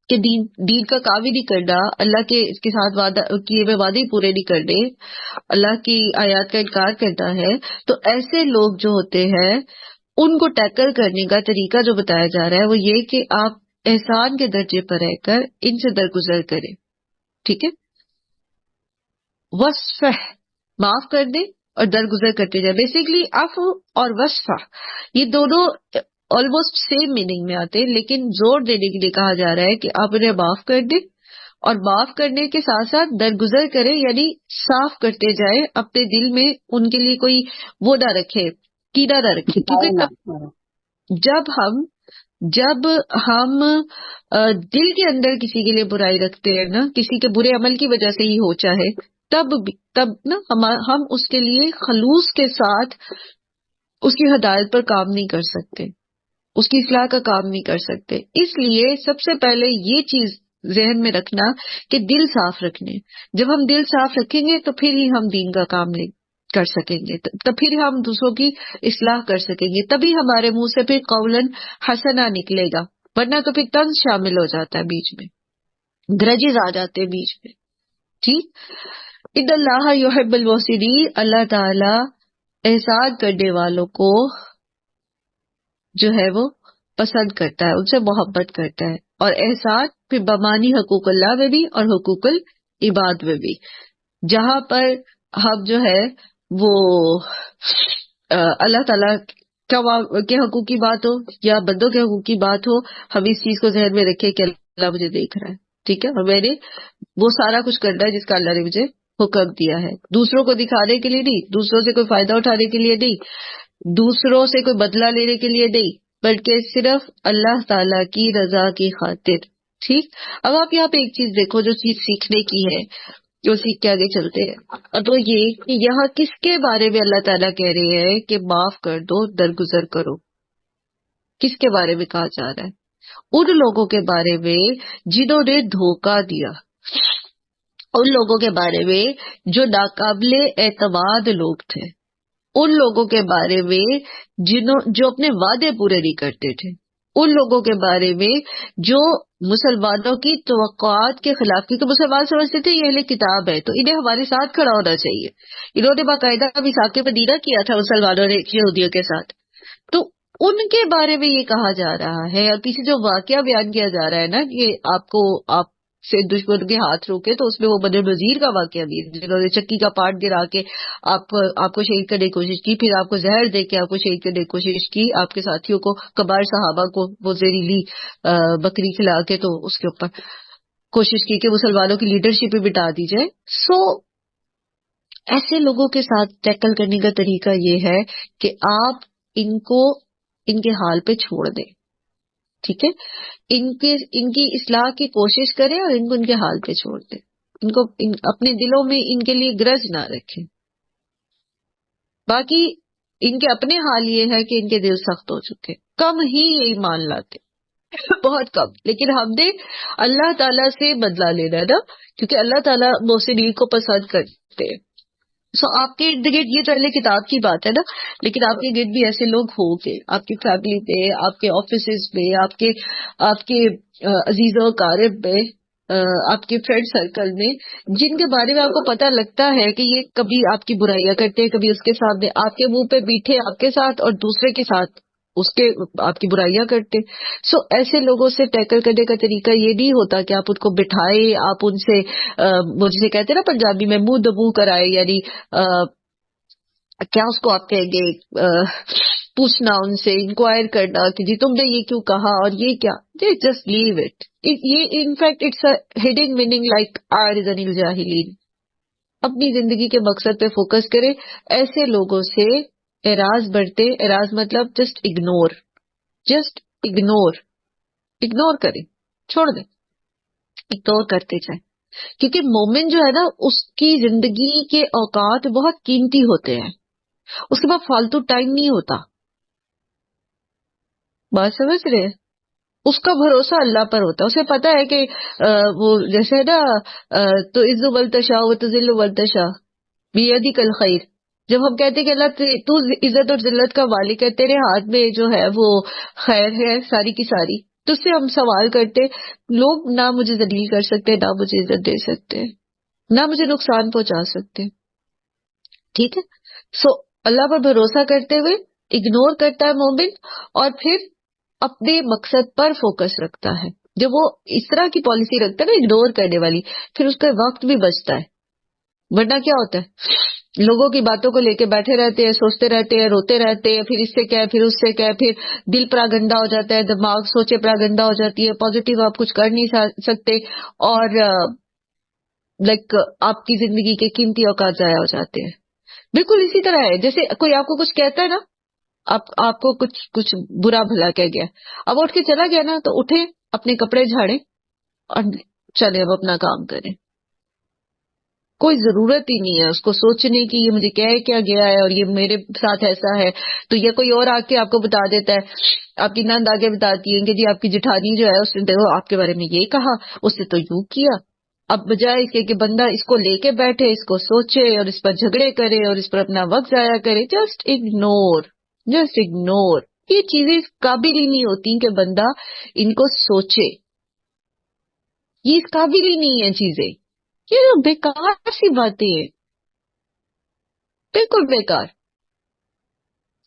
کہ دین کا کام ہی نہیں کرنا، اللہ کے اس کے ساتھ وعدہ کیے ہوئے وعدے پورے نہیں کرنے، اللہ کی آیات کا انکار کرتا ہے، تو ایسے لوگ جو ہوتے ہیں ان کو ٹیکل کرنے کا طریقہ جو بتایا جا رہا ہے وہ یہ کہ آپ احسان کے درجے پر رہ کر ان سے درگزر کریں. ٹھیک ہے، وصفح، معاف کر دیں اور درگزر کرتے جائیں. بیسیکلی عفو اور وصفح یہ دونوں آلموسٹ سیم میننگ میں آتے ہیں، لیکن زور دینے کے لیے کہا جا رہا ہے کہ آپ انہیں معاف کر دیں، اور معاف کرنے کے ساتھ ساتھ درگزر کریں، یعنی صاف کرتے جائیں، اپنے دل میں ان کے لیے کوئی وہ نہ رکھے، کینہ نہ رکھے. کیونکہ جب ہم جب ہم دل کے اندر کسی کے لیے برائی رکھتے ہیں نا، کسی کے برے عمل کی وجہ سے ہی ہو چاہے، تب نا ہم اس کے لیے خلوص کے ساتھ اس کی ہدایت پر کام نہیں کر سکتے، اس کی اصلاح کا کام نہیں کر سکتے. اس لیے سب سے پہلے یہ چیز ذہن میں رکھنا کہ دل صاف رکھنے. جب ہم دل صاف رکھیں گے تو پھر ہی ہم دین کا کام کر سکیں گے، تو پھر ہم دوسروں کی اصلاح کر سکیں گے، تبھی ہمارے منہ سے پھر قولاً حسنہ نکلے گا. ورنہ تو پھر طنز شامل ہو جاتا ہے بیچ میں، گرجز آ جاتے ہیں بیچ میں. ٹھیک. ان اللہ یحب المحسنین، اللہ تعالی احسان کرنے والوں کو جو ہے وہ پسند کرتا ہے، ان سے محبت کرتا ہے. اور احسان پھر بمانی حقوق اللہ میں بھی اور حقوق العباد میں بھی. جہاں پر ہم جو ہے وہ اللہ تعالیٰ کے حقوق کی بات ہو یا بندوں کے حقوق کی بات ہو، ہم اس چیز کو ذہن میں رکھیں کہ اللہ مجھے دیکھ رہا ہے. ٹھیک ہے، اور میں نے وہ سارا کچھ کرنا ہے جس کا اللہ نے مجھے حکم دیا ہے. دوسروں کو دکھانے کے لیے نہیں، دوسروں سے کوئی فائدہ اٹھانے کے لیے نہیں، دوسروں سے کوئی بدلہ لینے کے لیے نہیں، بلکہ صرف اللہ تعالی کی رضا کی خاطر. ٹھیک. اب آپ یہاں پہ ایک چیز دیکھو جو چیز سیکھنے کی ہے، جو سیکھ کے آگے چلتے ہیں. اور وہ یہ کہ یہاں کس کے بارے میں اللہ تعالیٰ کہہ رہے ہیں کہ معاف کر دو، درگزر کرو. کس کے بارے میں کہا جا رہا ہے؟ ان لوگوں کے بارے میں جنہوں نے دھوکہ دیا، ان لوگوں کے بارے میں جو ناقابل اعتماد لوگ تھے، ان لوگوں کے بارے میں جو اپنے وعدے پورے نہیں کرتے تھے، ان لوگوں کے بارے میں جو مسلمانوں کی توقعات کے خلاف، کیونکہ مسلمان سمجھتے تھے یہ اہل کتاب ہے تو انہیں ہمارے ساتھ کھڑا ہونا چاہیے. انہوں نے باقاعدہ میثاق مدینہ کیا تھا مسلمانوں نے یہودیوں کے ساتھ. تو ان کے بارے میں یہ کہا جا رہا ہے، اور پیچھے جو واقعہ بیان کیا جا رہا ہے نا کہ آپ سے دشمن کے ہاتھ روکے، تو اس میں وہ بدر نذیر کا واقعہ بھی ہے جنہوں نے چکی کا پارٹ گرا کے آپ کو شہید کرنے کی کوشش کی، پھر آپ کو زہر دے کے آپ کو شہید کرنے کی کوشش کی، آپ کے ساتھیوں کو، کبار صحابہ کو وہ زہریلی بکری کھلا کے تو اس کے اوپر کوشش کی کہ مسلمانوں کی لیڈرشپ بھی بٹا دی جائے. سو ایسے لوگوں کے ساتھ ٹیکل کرنے کا طریقہ یہ ہے کہ آپ ان کے حال پہ چھوڑ دیں. ٹھیک ہے، ان کی اصلاح کی کوشش کریں اور ان کے حال پہ چھوڑ دیں. اپنے دلوں میں ان کے لیے گرج نہ رکھیں. باقی ان کے اپنے حال یہ ہے کہ ان کے دل سخت ہو چکے، کم ہی ایمان لاتے، بہت کم. لیکن ہم نے اللہ تعالیٰ سے بدلہ لینا ہے نا، کیونکہ اللہ تعالیٰ محسنین کو پسند کرتے ہیں. سو آپ کے ارد گرد یہ تو اہل کتاب کی بات ہے نا، لیکن آپ کے گرد بھی ایسے لوگ ہوں گے، آپ کی فیملی میں، آپ کے آفیسز میں، آپ کے عزیز و اقارب میں، آپ کے فرینڈ سرکل میں، جن کے بارے میں آپ کو پتہ لگتا ہے کہ یہ کبھی آپ کی برائیاں کرتے ہیں، کبھی اس کے سامنے آپ کے منہ پہ بیٹھے آپ کے ساتھ اور دوسرے کے ساتھ آپ کی برائیاں کرتے. سو ایسے لوگوں سے ٹیکل کرنے کا طریقہ یہ نہیں ہوتا کہ آپ ان کو بٹھائے، آپ ان سے وہ جسے کہتے ہیں نا پنجابی میں منہ دبو کرائے، یعنی کیا اس کو آپ کہیں گے، پوچھنا ان سے، انکوائر کرنا کہ جی تم نے یہ کیوں کہا اور یہ کیا. Just leave it. یہ in fact it's a hidden meaning like عارض عن الجاہلین. اپنی زندگی کے مقصد پہ فوکس کرے. ایسے لوگوں سے اعراض برتے، اعراض مطلب جسٹ اگنور کریں، چھوڑ دیں، اگنور کرتے جائیں. کیونکہ مومن جو ہے نا اس کی زندگی کے اوقات بہت قیمتی ہوتے ہیں، اس کے بعد فالتو ٹائم نہیں ہوتا. بات سمجھ رہے ہیں؟ اس کا بھروسہ اللہ پر ہوتا ہے. اسے پتا ہے کہ وہ جیسے نا تو عز ولتشا و تذل ولتشا بیدک الخیر. جب ہم کہتے ہیں کہ اللہ تو عزت اور ذلت کا مالک ہے، تیرے ہاتھ میں جو ہے وہ خیر ہے ساری کی ساری، تو اس سے ہم سوال کرتے لوگ نہ مجھے ذلیل کر سکتے، نہ مجھے عزت دے سکتے، نہ مجھے نقصان پہنچا سکتے. ٹھیک ہے. سو اللہ پر بھروسہ کرتے ہوئے اگنور کرتا ہے مومن، اور پھر اپنے مقصد پر فوکس رکھتا ہے. جب وہ اس طرح کی پالیسی رکھتا ہے نا اگنور کرنے والی، پھر اس کا وقت بھی بچتا ہے. ورنہ کیا ہوتا ہے، لوگوں کی باتوں کو لے کے بیٹھے رہتے ہیں، سوچتے رہتے ہیں، روتے رہتے ہیں، پھر اس سے کیا، پھر اس سے کیا، پھر دل پراگندہ ہو جاتا ہے، دماغ سوچے پراگندہ ہو جاتی ہے، پازیٹیو آپ کچھ کر نہیں سکتے، اور آپ کی زندگی کے قیمتی اوقات ضائع ہو جاتے ہیں. بالکل اسی طرح ہے جیسے کوئی آپ کو کچھ کہتا ہے نا، آپ کو کچھ برا بھلا کہہ گیا، اب اٹھ کے چلا گیا نا، تو اٹھے، اپنے کپڑے جھاڑے اور چلے اب اپنا کام کریں. کوئی ضرورت ہی نہیں ہے اس کو سوچنے کی یہ مجھے کیا گیا ہے اور یہ میرے ساتھ ایسا ہے. تو یہ کوئی اور آ کے آپ کو بتا دیتا ہے، آپ کی نند آگے بتاتی ہے کہ جی آپ کی جٹھانی جو ہے اس نے دیکھو آپ کے بارے میں یہ کہا، اس نے تو یوں کیا. اب بجائے اس کے کہ بندہ اس کو لے کے بیٹھے، اس کو سوچے اور اس پر جھگڑے کرے اور اس پر اپنا وقت ضائع کرے، جسٹ اگنور. یہ چیزیں اس قابل ہی نہیں ہوتی کہ بندہ ان کو سوچے، یہ اس قابل ہی نہیں ہے چیزیں. یہ بیکار سی باتیں ہیں، بالکل بیکار.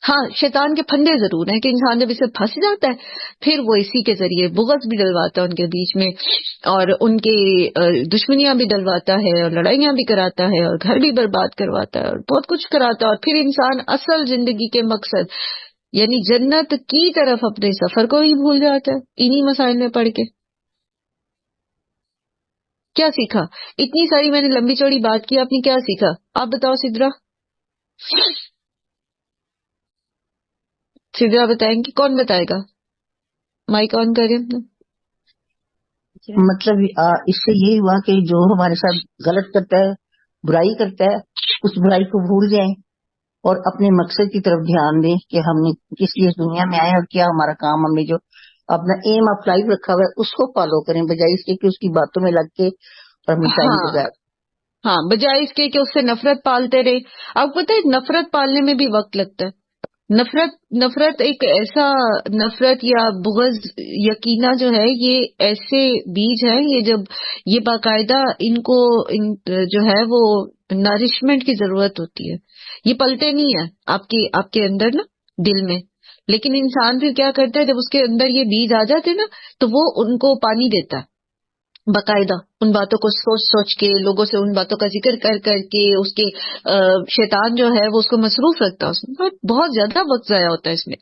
ہاں شیطان کے پھندے ضرور ہیں کہ انسان جب اسے پھنس جاتا ہے پھر وہ اسی کے ذریعے بغض بھی ڈلواتا ہے ان کے بیچ میں، اور ان کے دشمنیاں بھی ڈلواتا ہے اور لڑائیاں بھی کراتا ہے اور گھر بھی برباد کرواتا ہے اور بہت کچھ کراتا ہے، اور پھر انسان اصل زندگی کے مقصد یعنی جنت کی طرف اپنے سفر کو ہی بھول جاتا ہے انہی مسائل میں پڑھ کے. کیا سیکھا؟ اتنی ساری میں نے لمبی چوڑی بات کی، آپ نے کیا سیکھا؟ آپ بتاؤ سدرا. سدرا بتائیں گی؟ کون بتائے گا؟ مائک آن کریں.
مطلب اس سے یہی ہوا کہ جو ہمارے ساتھ غلط کرتا ہے، برائی کرتا ہے، اس برائی کو بھول جائیں اور اپنے مقصد کی طرف دھیان دیں کہ ہم نے کس لیے دنیا میں آئے اور کیا ہمارا کام، ہم نے جو اپنا ایم آف لائف رکھا ہوا ہے اس کو فالو کریں، بجائے اس کے کہ اس کی باتوں میں لگ کے اور اپنی ٹائم گزار.
ہاں بجائے اس کے کہ اس سے نفرت پالتے رہے. آپ کو پتہ ہے نفرت پالنے میں بھی وقت لگتا ہے. نفرت ایک ایسا، نفرت یا بغض یقینا جو ہے یہ ایسے بیج ہے، یہ جب یہ باقاعدہ ان کو جو ہے وہ نرشمنٹ کی ضرورت ہوتی ہے. یہ پلتے نہیں ہیں آپ کے اندر نا دل میں، لیکن انسان پھر کیا کرتا ہے جب اس کے اندر یہ بیج آ جاتے نا تو وہ ان کو پانی دیتا ہے باقاعدہ، ان باتوں کو سوچ کے، لوگوں سے ان باتوں کا ذکر کر کے اس کے شیطان جو ہے وہ اس کو مصروف رکھتا ہے، اس میں بہت زیادہ وقت ضائع ہوتا ہے اس میں.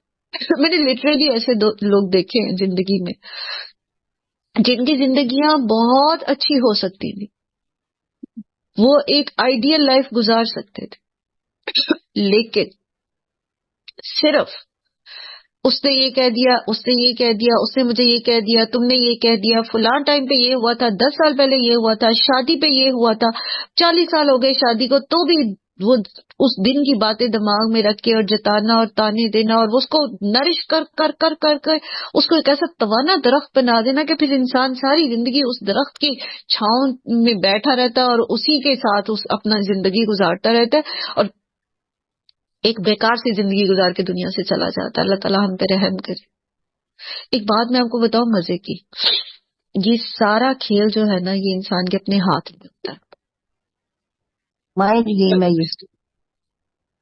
میں نے لٹرلی ایسے لوگ دیکھے ہیں زندگی میں جن کی زندگیاں بہت اچھی ہو سکتی تھی، وہ ایک آئیڈیل لائف گزار سکتے تھے، لیکن صرف اس نے یہ کہہ دیا، اس نے یہ کہہ دیا، اس نے مجھے یہ کہہ دیا، تم نے یہ کہہ دیا، فلاں ٹائم پہ یہ ہوا تھا، 10 سال پہلے یہ ہوا تھا، شادی پہ یہ ہوا تھا، 40 سال ہو گئے شادی کو، تو بھی وہ اس دن کی باتیں دماغ میں رکھ کے اور جتانا اور تانے دینا اور اس کو نرش کر اس کو ایک ایسا توانا درخت بنا دینا کہ پھر انسان ساری زندگی اس درخت کی چھاؤں میں بیٹھا رہتا ہے اور اسی کے ساتھ اپنا زندگی گزارتا رہتا ہے اور ایک بیکار سی زندگی گزار کے دنیا سے چلا جاتا ہے. اللہ تعالیٰ ہم پہ رحم کرے. ایک بات میں آپ کو بتاؤں مزے کی، یہ سارا کھیل جو ہے نا یہ انسان کے اپنے ہاتھ میں ہوتا ہے.
مائنڈ گیم ہے یہ.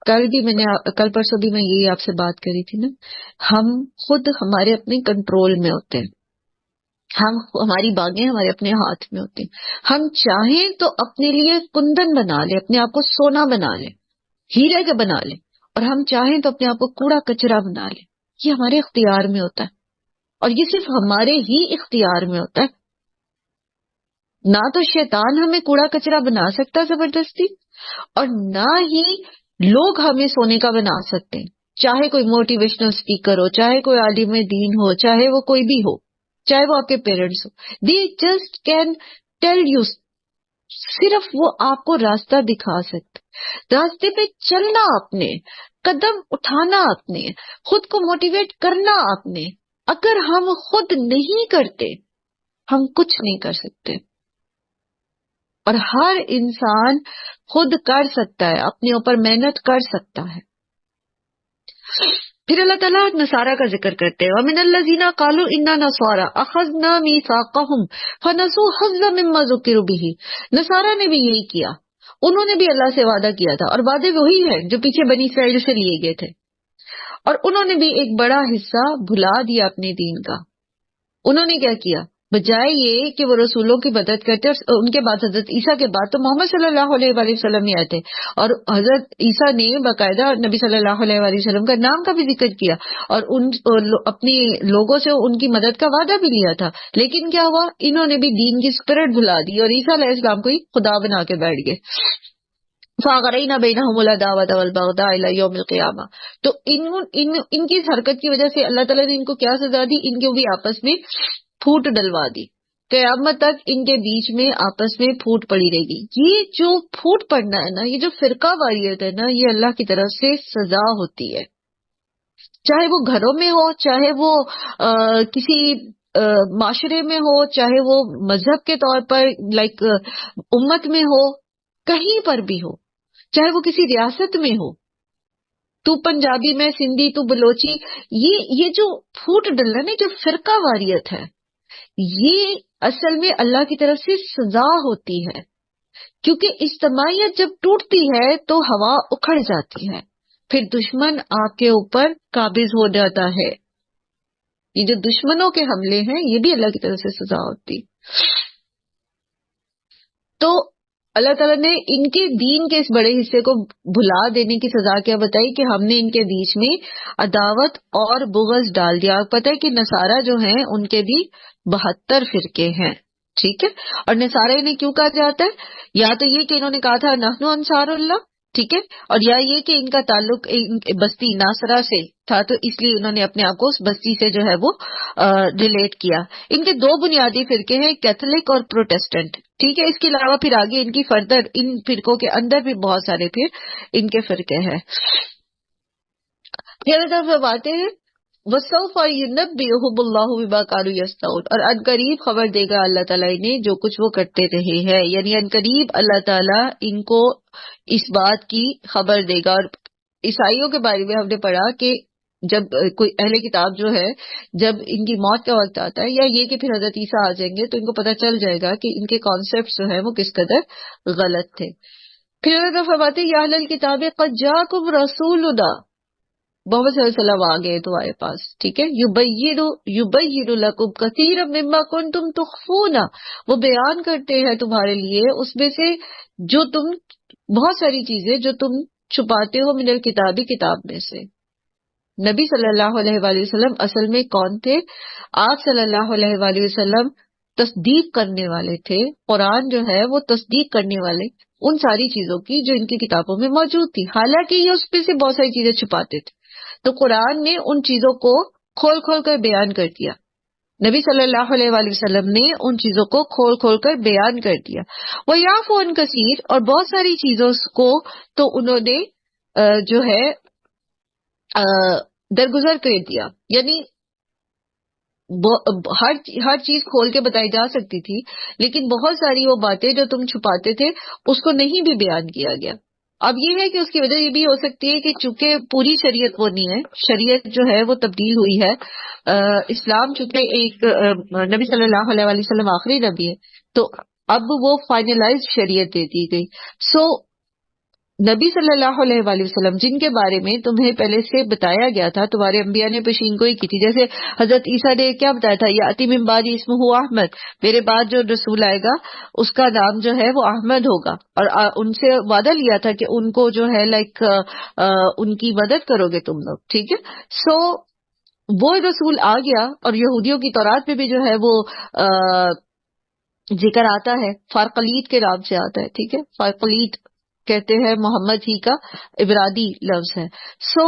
کل پرسوں بھی میں یہی آپ سے بات کری تھی نا، ہم خود ہمارے اپنے کنٹرول میں ہوتے ہیں، ہماری باغیں ہمارے اپنے ہاتھ میں ہوتی ہیں. ہم چاہیں تو اپنے لیے کندن بنا لیں، اپنے آپ کو سونا بنا لیں، ہیرے کا بنا لیں، اور ہم چاہیں تو اپنے آپ کو کوڑا کچرا بنا لیں. یہ ہمارے اختیار میں ہوتا ہے اور یہ صرف ہمارے ہی اختیار میں ہوتا ہے. نہ تو شیطان ہمیں کوڑا کچرا بنا سکتا زبردستی، اور نہ ہی لوگ ہمیں سونے کا بنا سکتے ہیں، چاہے کوئی موٹیویشنل اسپیکر ہو، چاہے کوئی عالم دین ہو، چاہے وہ کوئی بھی ہو، چاہے وہ آپ کے parents who. They just can tell you, صرف وہ آپ کو راستہ دکھا سکتے. راستے پہ چلنا آپ نے، قدم اٹھانا آپ نے، خود کو موٹیویٹ کرنا آپ نے. اگر ہم خود نہیں کرتے ہم کچھ نہیں کر سکتے. اور ہر انسان خود کر سکتا ہے، اپنے اوپر محنت کر سکتا ہے. پھر اللہ تعالیٰ نصارہ کا ذکر کرتے ہیں، وَمِنَ الَّذِينَ قَالُوا إِنَّا نَصَارَىٰ أَخَذْنَا مِيثَاقَهُمْ فَنَسُوا حَظًّا مِّمَّا ذُكِّرُوا بِهِ. نصارہ نے بھی یہی کیا، انہوں نے بھی اللہ سے وعدہ کیا تھا، اور وعدے وہی ہیں جو پیچھے بنی اسرائیل سے لیے گئے تھے، اور انہوں نے بھی ایک بڑا حصہ بھلا دیا اپنے دین کا. انہوں نے کیا کیا؟ بجائے یہ کہ وہ رسولوں کی مدد کرتے، اور ان کے بعد حضرت عیسیٰ کے بعد تو محمد صلی اللہ علیہ وآلہ وسلم ہی آئے تھے، اور حضرت عیسیٰ نے باقاعدہ نبی صلی اللہ علیہ وآلہ وسلم کا نام کا بھی ذکر کیا اور اپنے لوگوں سے ان کی مدد کا وعدہ بھی لیا تھا. لیکن کیا ہوا؟ انہوں نے بھی دین کی اسپرٹ بھلا دی اور عیسیٰ علیہ السلام کو ہی خدا بنا کے بیٹھ گئے. فَأَغْرَيْنَا بَيْنَهُمُ الْعَدَاوَةَ وَالْبَغْضَاءَ إِلَى يَوْمِ الْقِيَامَةِ. تو ان کی اس حرکت کی وجہ سے اللہ تعالیٰ نے ان کو کیا سزا دی؟ ان کے بھی آپس میں پھوٹ ڈلوا دی. قیامت تک ان کے بیچ میں آپس میں پھوٹ پڑی رہے گی. یہ جو پھوٹ پڑنا ہے نا، یہ جو فرقہ واریت ہے نا، یہ اللہ کی طرف سے سزا ہوتی ہے. چاہے وہ گھروں میں ہو، چاہے وہ کسی معاشرے میں ہو، چاہے وہ مذہب کے طور پر لائک امت میں ہو، کہیں پر بھی ہو، چاہے وہ کسی ریاست میں ہو، تو پنجابی میں سندھی تو بلوچی، یہ جو پھوٹ ڈلنا نا، جو فرقہ واریت ہے، یہ اصل میں اللہ کی طرف سے سزا ہوتی ہے. کیونکہ اجتماعیت جب ٹوٹتی ہے تو ہوا اکھڑ جاتی ہے، پھر دشمن آپ کے اوپر قابض ہو جاتا ہے. یہ جو دشمنوں کے حملے ہیں یہ بھی اللہ کی طرف سے سزا ہوتی. تو اللہ تعالیٰ نے ان کے دین کے اس بڑے حصے کو بھلا دینے کی سزا کیا بتائی کہ ہم نے ان کے بیچ میں عداوت اور بغض ڈال دیا. پتہ ہے کہ نصارہ جو ہیں ان کے بھی 72 فرقے ہیں، ٹھیک ہے. اور نصارہ انہیں کیوں کہا جاتا ہے؟ یا تو یہ کہ انہوں نے کہا تھا نحن انصار اللہ، ٹھیک ہے، اور یا یہ کہ ان کا تعلق بستی ناصرہ سے تھا، تو اس لیے انہوں نے اپنے آپ کو اس بستی سے جو ہے وہ ریلیٹ کیا. ان کے 2 بنیادی فرقے ہیں، کیتھولک اور پروٹیسٹنٹ، ٹھیک ہے. اس کے علاوہ پھر آگے ان کی فردر ان فرقوں کے اندر بھی بہت سارے پھر ان کے فرقے ہیں. پھر طرف باتیں ہیں وَسَوْفَ يُنَبِّئُهُمُ اللَّهُ بِمَا كَانُوا يَصْنَعُونَ، اور عنقریب خبر دے گا اللہ تعالیٰ انہیں جو کچھ وہ کرتے رہے ہیں. یعنی عنقریب اللہ تعالیٰ ان کو اس بات کی خبر دے گا. اور عیسائیوں کے بارے میں ہم نے پڑھا کہ جب کوئی اہل کتاب جو ہے، جب ان کی موت کا وقت آتا ہے، یا یہ کہ پھر حضرت عیسیٰ آ جائیں گے، تو ان کو پتہ چل جائے گا کہ ان کے کانسیپٹس جو ہیں وہ کس قدر غلط تھے. پھر اللہ تعالیٰ فرماتے ہیں یا اہل الکتاب قد جاءکم رسولنا، محمد صلی اللہ علیہ وسلم آ گئے تمہارے پاس، ٹھیک ہے. یبین لکم کثیرا مما کنتم تخفون، وہ بیان کرتے ہیں تمہارے لیے اس میں سے جو تم بہت ساری چیزیں جو تم چھپاتے ہو، من الکتابی، کتاب میں سے. نبی صلی اللہ علیہ وآلہ وسلم اصل میں کون تھے؟ آپ صلی اللہ علیہ وآلہ وسلم تصدیق کرنے والے تھے. قرآن جو ہے وہ تصدیق کرنے والے ان ساری چیزوں کی جو ان کی کتابوں میں موجود تھی، حالانکہ یہ اس پہ سے بہت ساری چیزیں چھپاتے تھے. تو قرآن نے ان چیزوں کو کھول کھول کر بیان کر دیا. نبی صلی اللہ علیہ وآلہ وسلم نے ان چیزوں کو کھول کھول کر بیان کر دیا. وَيَعْفُو عَنْ كَثِيرٍ، اور بہت ساری چیزوں کو تو انہوں نے جو ہے درگزر کر دیا. یعنی ہر چیز کھول کے بتائی جا سکتی تھی، لیکن بہت ساری وہ باتیں جو تم چھپاتے تھے اس کو نہیں بھی بیان کیا گیا. اب یہ ہے کہ اس کی وجہ یہ بھی ہو سکتی ہے کہ چونکہ پوری شریعت وہ نہیں ہے، شریعت جو ہے وہ تبدیل ہوئی ہے. اسلام چونکہ ایک نبی صلی اللہ علیہ وآلہ وسلم آخری نبی ہے، تو اب وہ فائنلائز شریعت دے دی گئی. سو نبی صلی اللہ علیہ وآلہ وسلم جن کے بارے میں تمہیں پہلے سے بتایا گیا تھا، تمہارے انبیاء نے پیشین گوئی کی تھی. جیسے حضرت عیسیٰ نے کیا بتایا تھا، یاتی من بعدی اسمہ احمد، میرے بعد جو رسول آئے گا اس کا نام جو ہے وہ احمد ہوگا. اور ان سے وعدہ لیا تھا کہ ان کو جو ہے لائک ان کی مدد کرو گے تم لوگ، ٹھیک ہے. سو وہ رسول آ گیا، اور یہودیوں کی تورات میں بھی جو ہے وہ ذکر آتا ہے، فارقلیت کے نام سے آتا ہے، ٹھیک ہے. فارقلیت کہتے ہیں محمد ہی کا عبرانی لفظ ہے. سو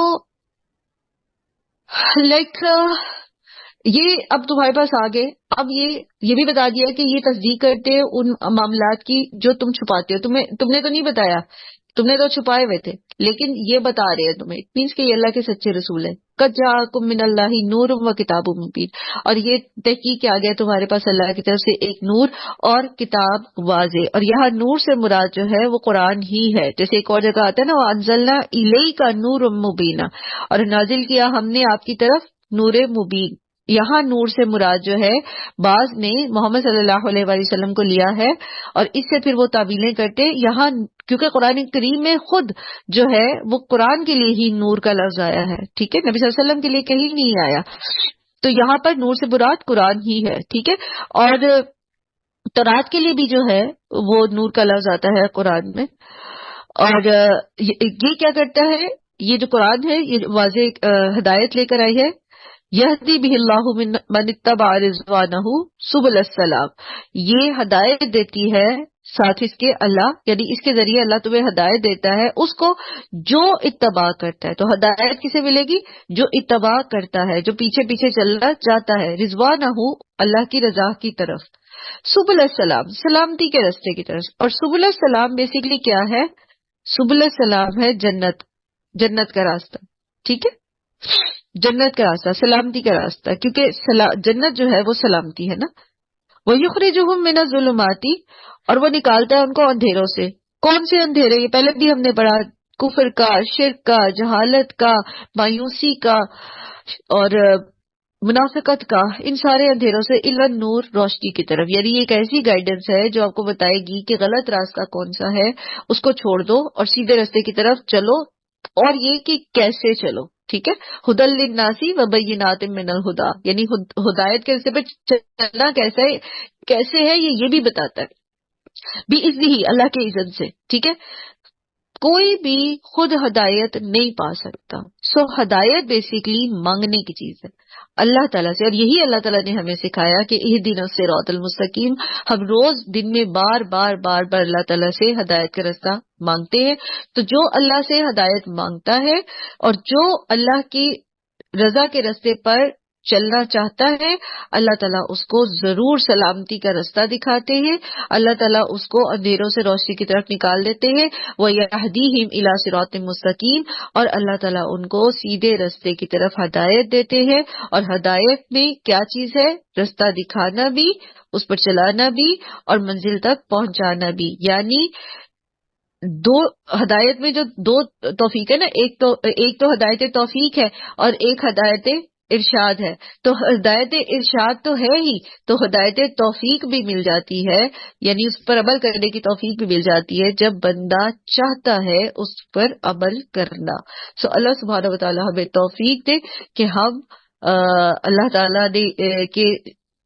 لائک یہ اب تمہارے پاس آگے اب یہ بھی بتا دیا کہ یہ تصدیق کرتے ہیں ان معاملات کی جو تم چھپاتے ہو. تم نے تو نہیں بتایا، تم نے تو چھپائے ہوئے تھے، لیکن یہ بتا رہے ہیں تمہیں. مینس کہ یہ اللہ کے سچے رسول ہیں. قد جاءکم من اللہ نور و کتاب مبین، اور یہ تحقیق کیا گیا تمہارے پاس اللہ کی طرف سے ایک نور اور کتاب واضح. اور یہاں نور سے مراد جو ہے وہ قرآن ہی ہے. جیسے ایک اور جگہ آتا ہے نا، وَأَنزَلْنَا إِلَيْكَ نُورًا مُبِينًا، اور نازل کیا ہم نے آپ کی طرف نور مبین. یہاں نور سے مراد جو ہے بعض نے محمد صلی اللہ علیہ وآلہ وسلم کو لیا ہے، اور اس سے پھر وہ تعبیریں کرتے یہاں، کیونکہ قرآن کریم میں خود جو ہے وہ قرآن کے لیے ہی نور کا لفظ آیا ہے، ٹھیک ہے، نبی صلی اللہ علیہ وسلم کے لیے کہیں نہیں آیا. تو یہاں پر نور سے مراد قرآن ہی ہے، ٹھیک ہے. اور تورات کے لیے بھی جو ہے وہ نور کا لفظ آتا ہے قرآن میں. اور یہ کیا کرتا ہے، یہ جو قرآن ہے یہ واضح ہدایت لے کر آئی ہے. یہدی بہ اللہ من اتبع رضوانہ سبل السلام، یہ ہدایت دیتی ہے ساتھ اس کے اللہ، یعنی اس کے ذریعے اللہ تمہیں ہدایت دیتا ہے اس کو جو اتباع کرتا ہے. تو ہدایت کسے ملے گی؟ جو اتباع کرتا ہے، جو پیچھے پیچھے چلنا چاہتا ہے، رضوانہ، اللہ کی رضا کی طرف. سبل السلام، سلامتی کے راستے کی طرف. اور سبل السلام بیسیکلی کیا ہے؟ سبل السلام ہے جنت، جنت کا راستہ. ٹھیک ہے، جنت کا راستہ، سلامتی کا راستہ، کیونکہ جنت جو ہے وہ سلامتی ہے نا. وَيُخْرِجُهُم مِّنَ الظُّلُمَاتِ، اور وہ نکالتا ہے ان کو اندھیروں سے. کون سے اندھیرے؟ یہ پہلے بھی ہم نے پڑھا، کفر کا، شرک کا، جہالت کا، مایوسی کا اور منافقت کا، ان سارے اندھیروں سے الی النور، روشنی کی طرف. یعنی یہ ایک ایسی گائیڈنس ہے جو آپ کو بتائے گی کہ غلط راستہ کون سا ہے، اس کو چھوڑ دو اور سیدھے راستے کی طرف چلو، اور یہ کہ کیسے چلو. ٹھیک ہے، ہدی للناس وبینات من الہدی، یعنی ہدایت کے راستے پہ چلنا کیسے ہے یہ بھی بتاتا ہے. باذنہ، اللہ کے اذن سے. ٹھیک ہے، کوئی بھی خود ہدایت نہیں پا سکتا. سو ہدایت بیسیکلی مانگنے کی چیز ہے اللہ تعالیٰ سے، اور یہی اللہ تعالیٰ نے ہمیں سکھایا کہ اہدنا الصراط المستقیم. ہم روز دن میں بار بار اللہ تعالیٰ سے ہدایت کا راستہ مانگتے ہیں. تو جو اللہ سے ہدایت مانگتا ہے اور جو اللہ کی رضا کے راستے پر چلنا چاہتا ہے، اللہ تعالیٰ اس کو ضرور سلامتی کا راستہ دکھاتے ہیں. اللہ تعالیٰ اس کو اندھیروں سے روشنی کی طرف نکال دیتے ہیں. وَيَهْدِيهِمْ إِلَىٰ صِرَاطٍ مُّسْتَقِيمٍ، اور اللہ تعالیٰ ان کو سیدھے راستے کی طرف ہدایت دیتے ہیں. اور ہدایت میں کیا چیز ہے؟ راستہ دکھانا بھی، اس پر چلانا بھی، اور منزل تک پہنچانا بھی. یعنی دو ہدایت میں جو دو توفیق ہے نا، ایک تو ہدایت توفیق ہے اور ایک ہدایت ارشاد ہے. تو ہدایت ارشاد تو ہے ہی، تو ہدایت توفیق بھی مل جاتی ہے، یعنی اس پر عمل کرنے کی توفیق بھی مل جاتی ہے جب بندہ چاہتا ہے اس پر عمل کرنا. سو اللہ سبحانہ و تعالیٰ ہمیں توفیق دے کہ ہم اللہ تعالیٰ کے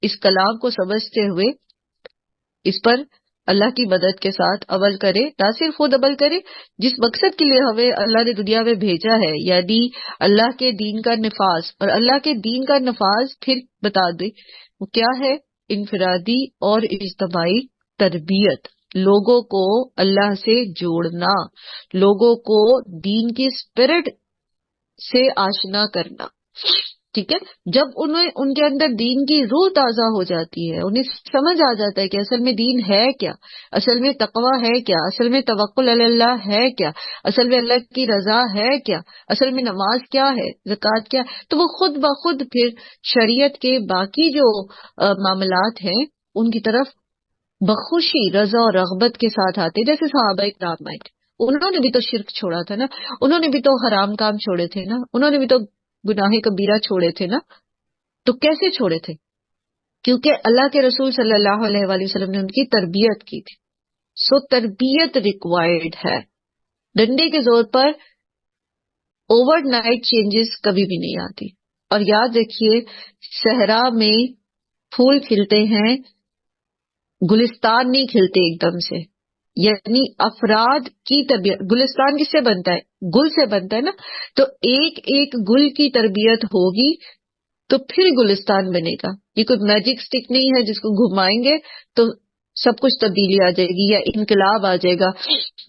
اس کلام کو سمجھتے ہوئے اس پر اللہ کی مدد کے ساتھ عمل کرے. نہ صرف خود عمل کرے، جس مقصد کے لیے ہمیں اللہ نے دنیا میں بھیجا ہے، یعنی اللہ کے دین کا نفاذ. اور اللہ کے دین کا نفاذ پھر بتا دے وہ کیا ہے؟ انفرادی اور اجتماعی تربیت، لوگوں کو اللہ سے جوڑنا، لوگوں کو دین کی اسپرٹ سے آشنا کرنا. ٹھیک ہے، جب ان کے اندر دین کی روح تازہ ہو جاتی ہے، انہیں سمجھ آ جاتا ہے کہ اصل میں دین ہے کیا، اصل میں تقویٰ ہے کیا، اصل میں توکل علی اللہ ہے کیا، اصل میں اللہ کی رضا ہے کیا، اصل میں نماز کیا ہے، زکوٰۃ کیا، تو وہ خود بخود پھر شریعت کے باقی جو معاملات ہیں ان کی طرف بخوشی، رضا اور رغبت کے ساتھ آتے. جیسے صحابہ کرام آئے، انہوں نے بھی تو شرک چھوڑا تھا نا، انہوں نے بھی تو حرام کام چھوڑے تھے نا، انہوں نے بھی تو گناہ کبیرہ چھوڑے تھے نا. تو کیسے چھوڑے تھے؟ کیونکہ اللہ کے رسول صلی اللہ علیہ وآلہ وسلم نے ان کی تربیت کی تھی. سو تربیت ریکوائرڈ ہے. ڈنڈے کے زور پر اوور نائٹ چینجز کبھی بھی نہیں آتی. اور یاد رکھیے، صحرا میں پھول کھلتے ہیں، گلستان نہیں کھلتے ایک دم سے. یعنی افراد کی تربیت، گلستان کس سے بنتا ہے؟ گل سے بنتا ہے نا. تو ایک ایک گل کی تربیت ہوگی تو پھر گلستان بنے گا. یہ کوئی میجک سٹک نہیں ہے جس کو گھمائیں گے تو سب کچھ تبدیلی آ جائے گی یا انقلاب آ جائے گا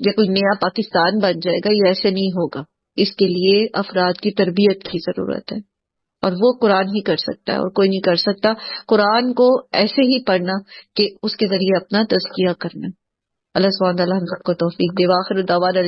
یا کوئی نیا پاکستان بن جائے گا. یہ ایسے نہیں ہوگا. اس کے لیے افراد کی تربیت کی ضرورت ہے، اور وہ قرآن ہی کر سکتا ہے اور کوئی نہیں کر سکتا. قرآن کو ایسے ہی پڑھنا کہ اس کے ذریعے اپنا تزکیہ کرنا. اللہ سبحانہ وتعالیٰ ہم سب کو توفیق دے. وآخر دعوانا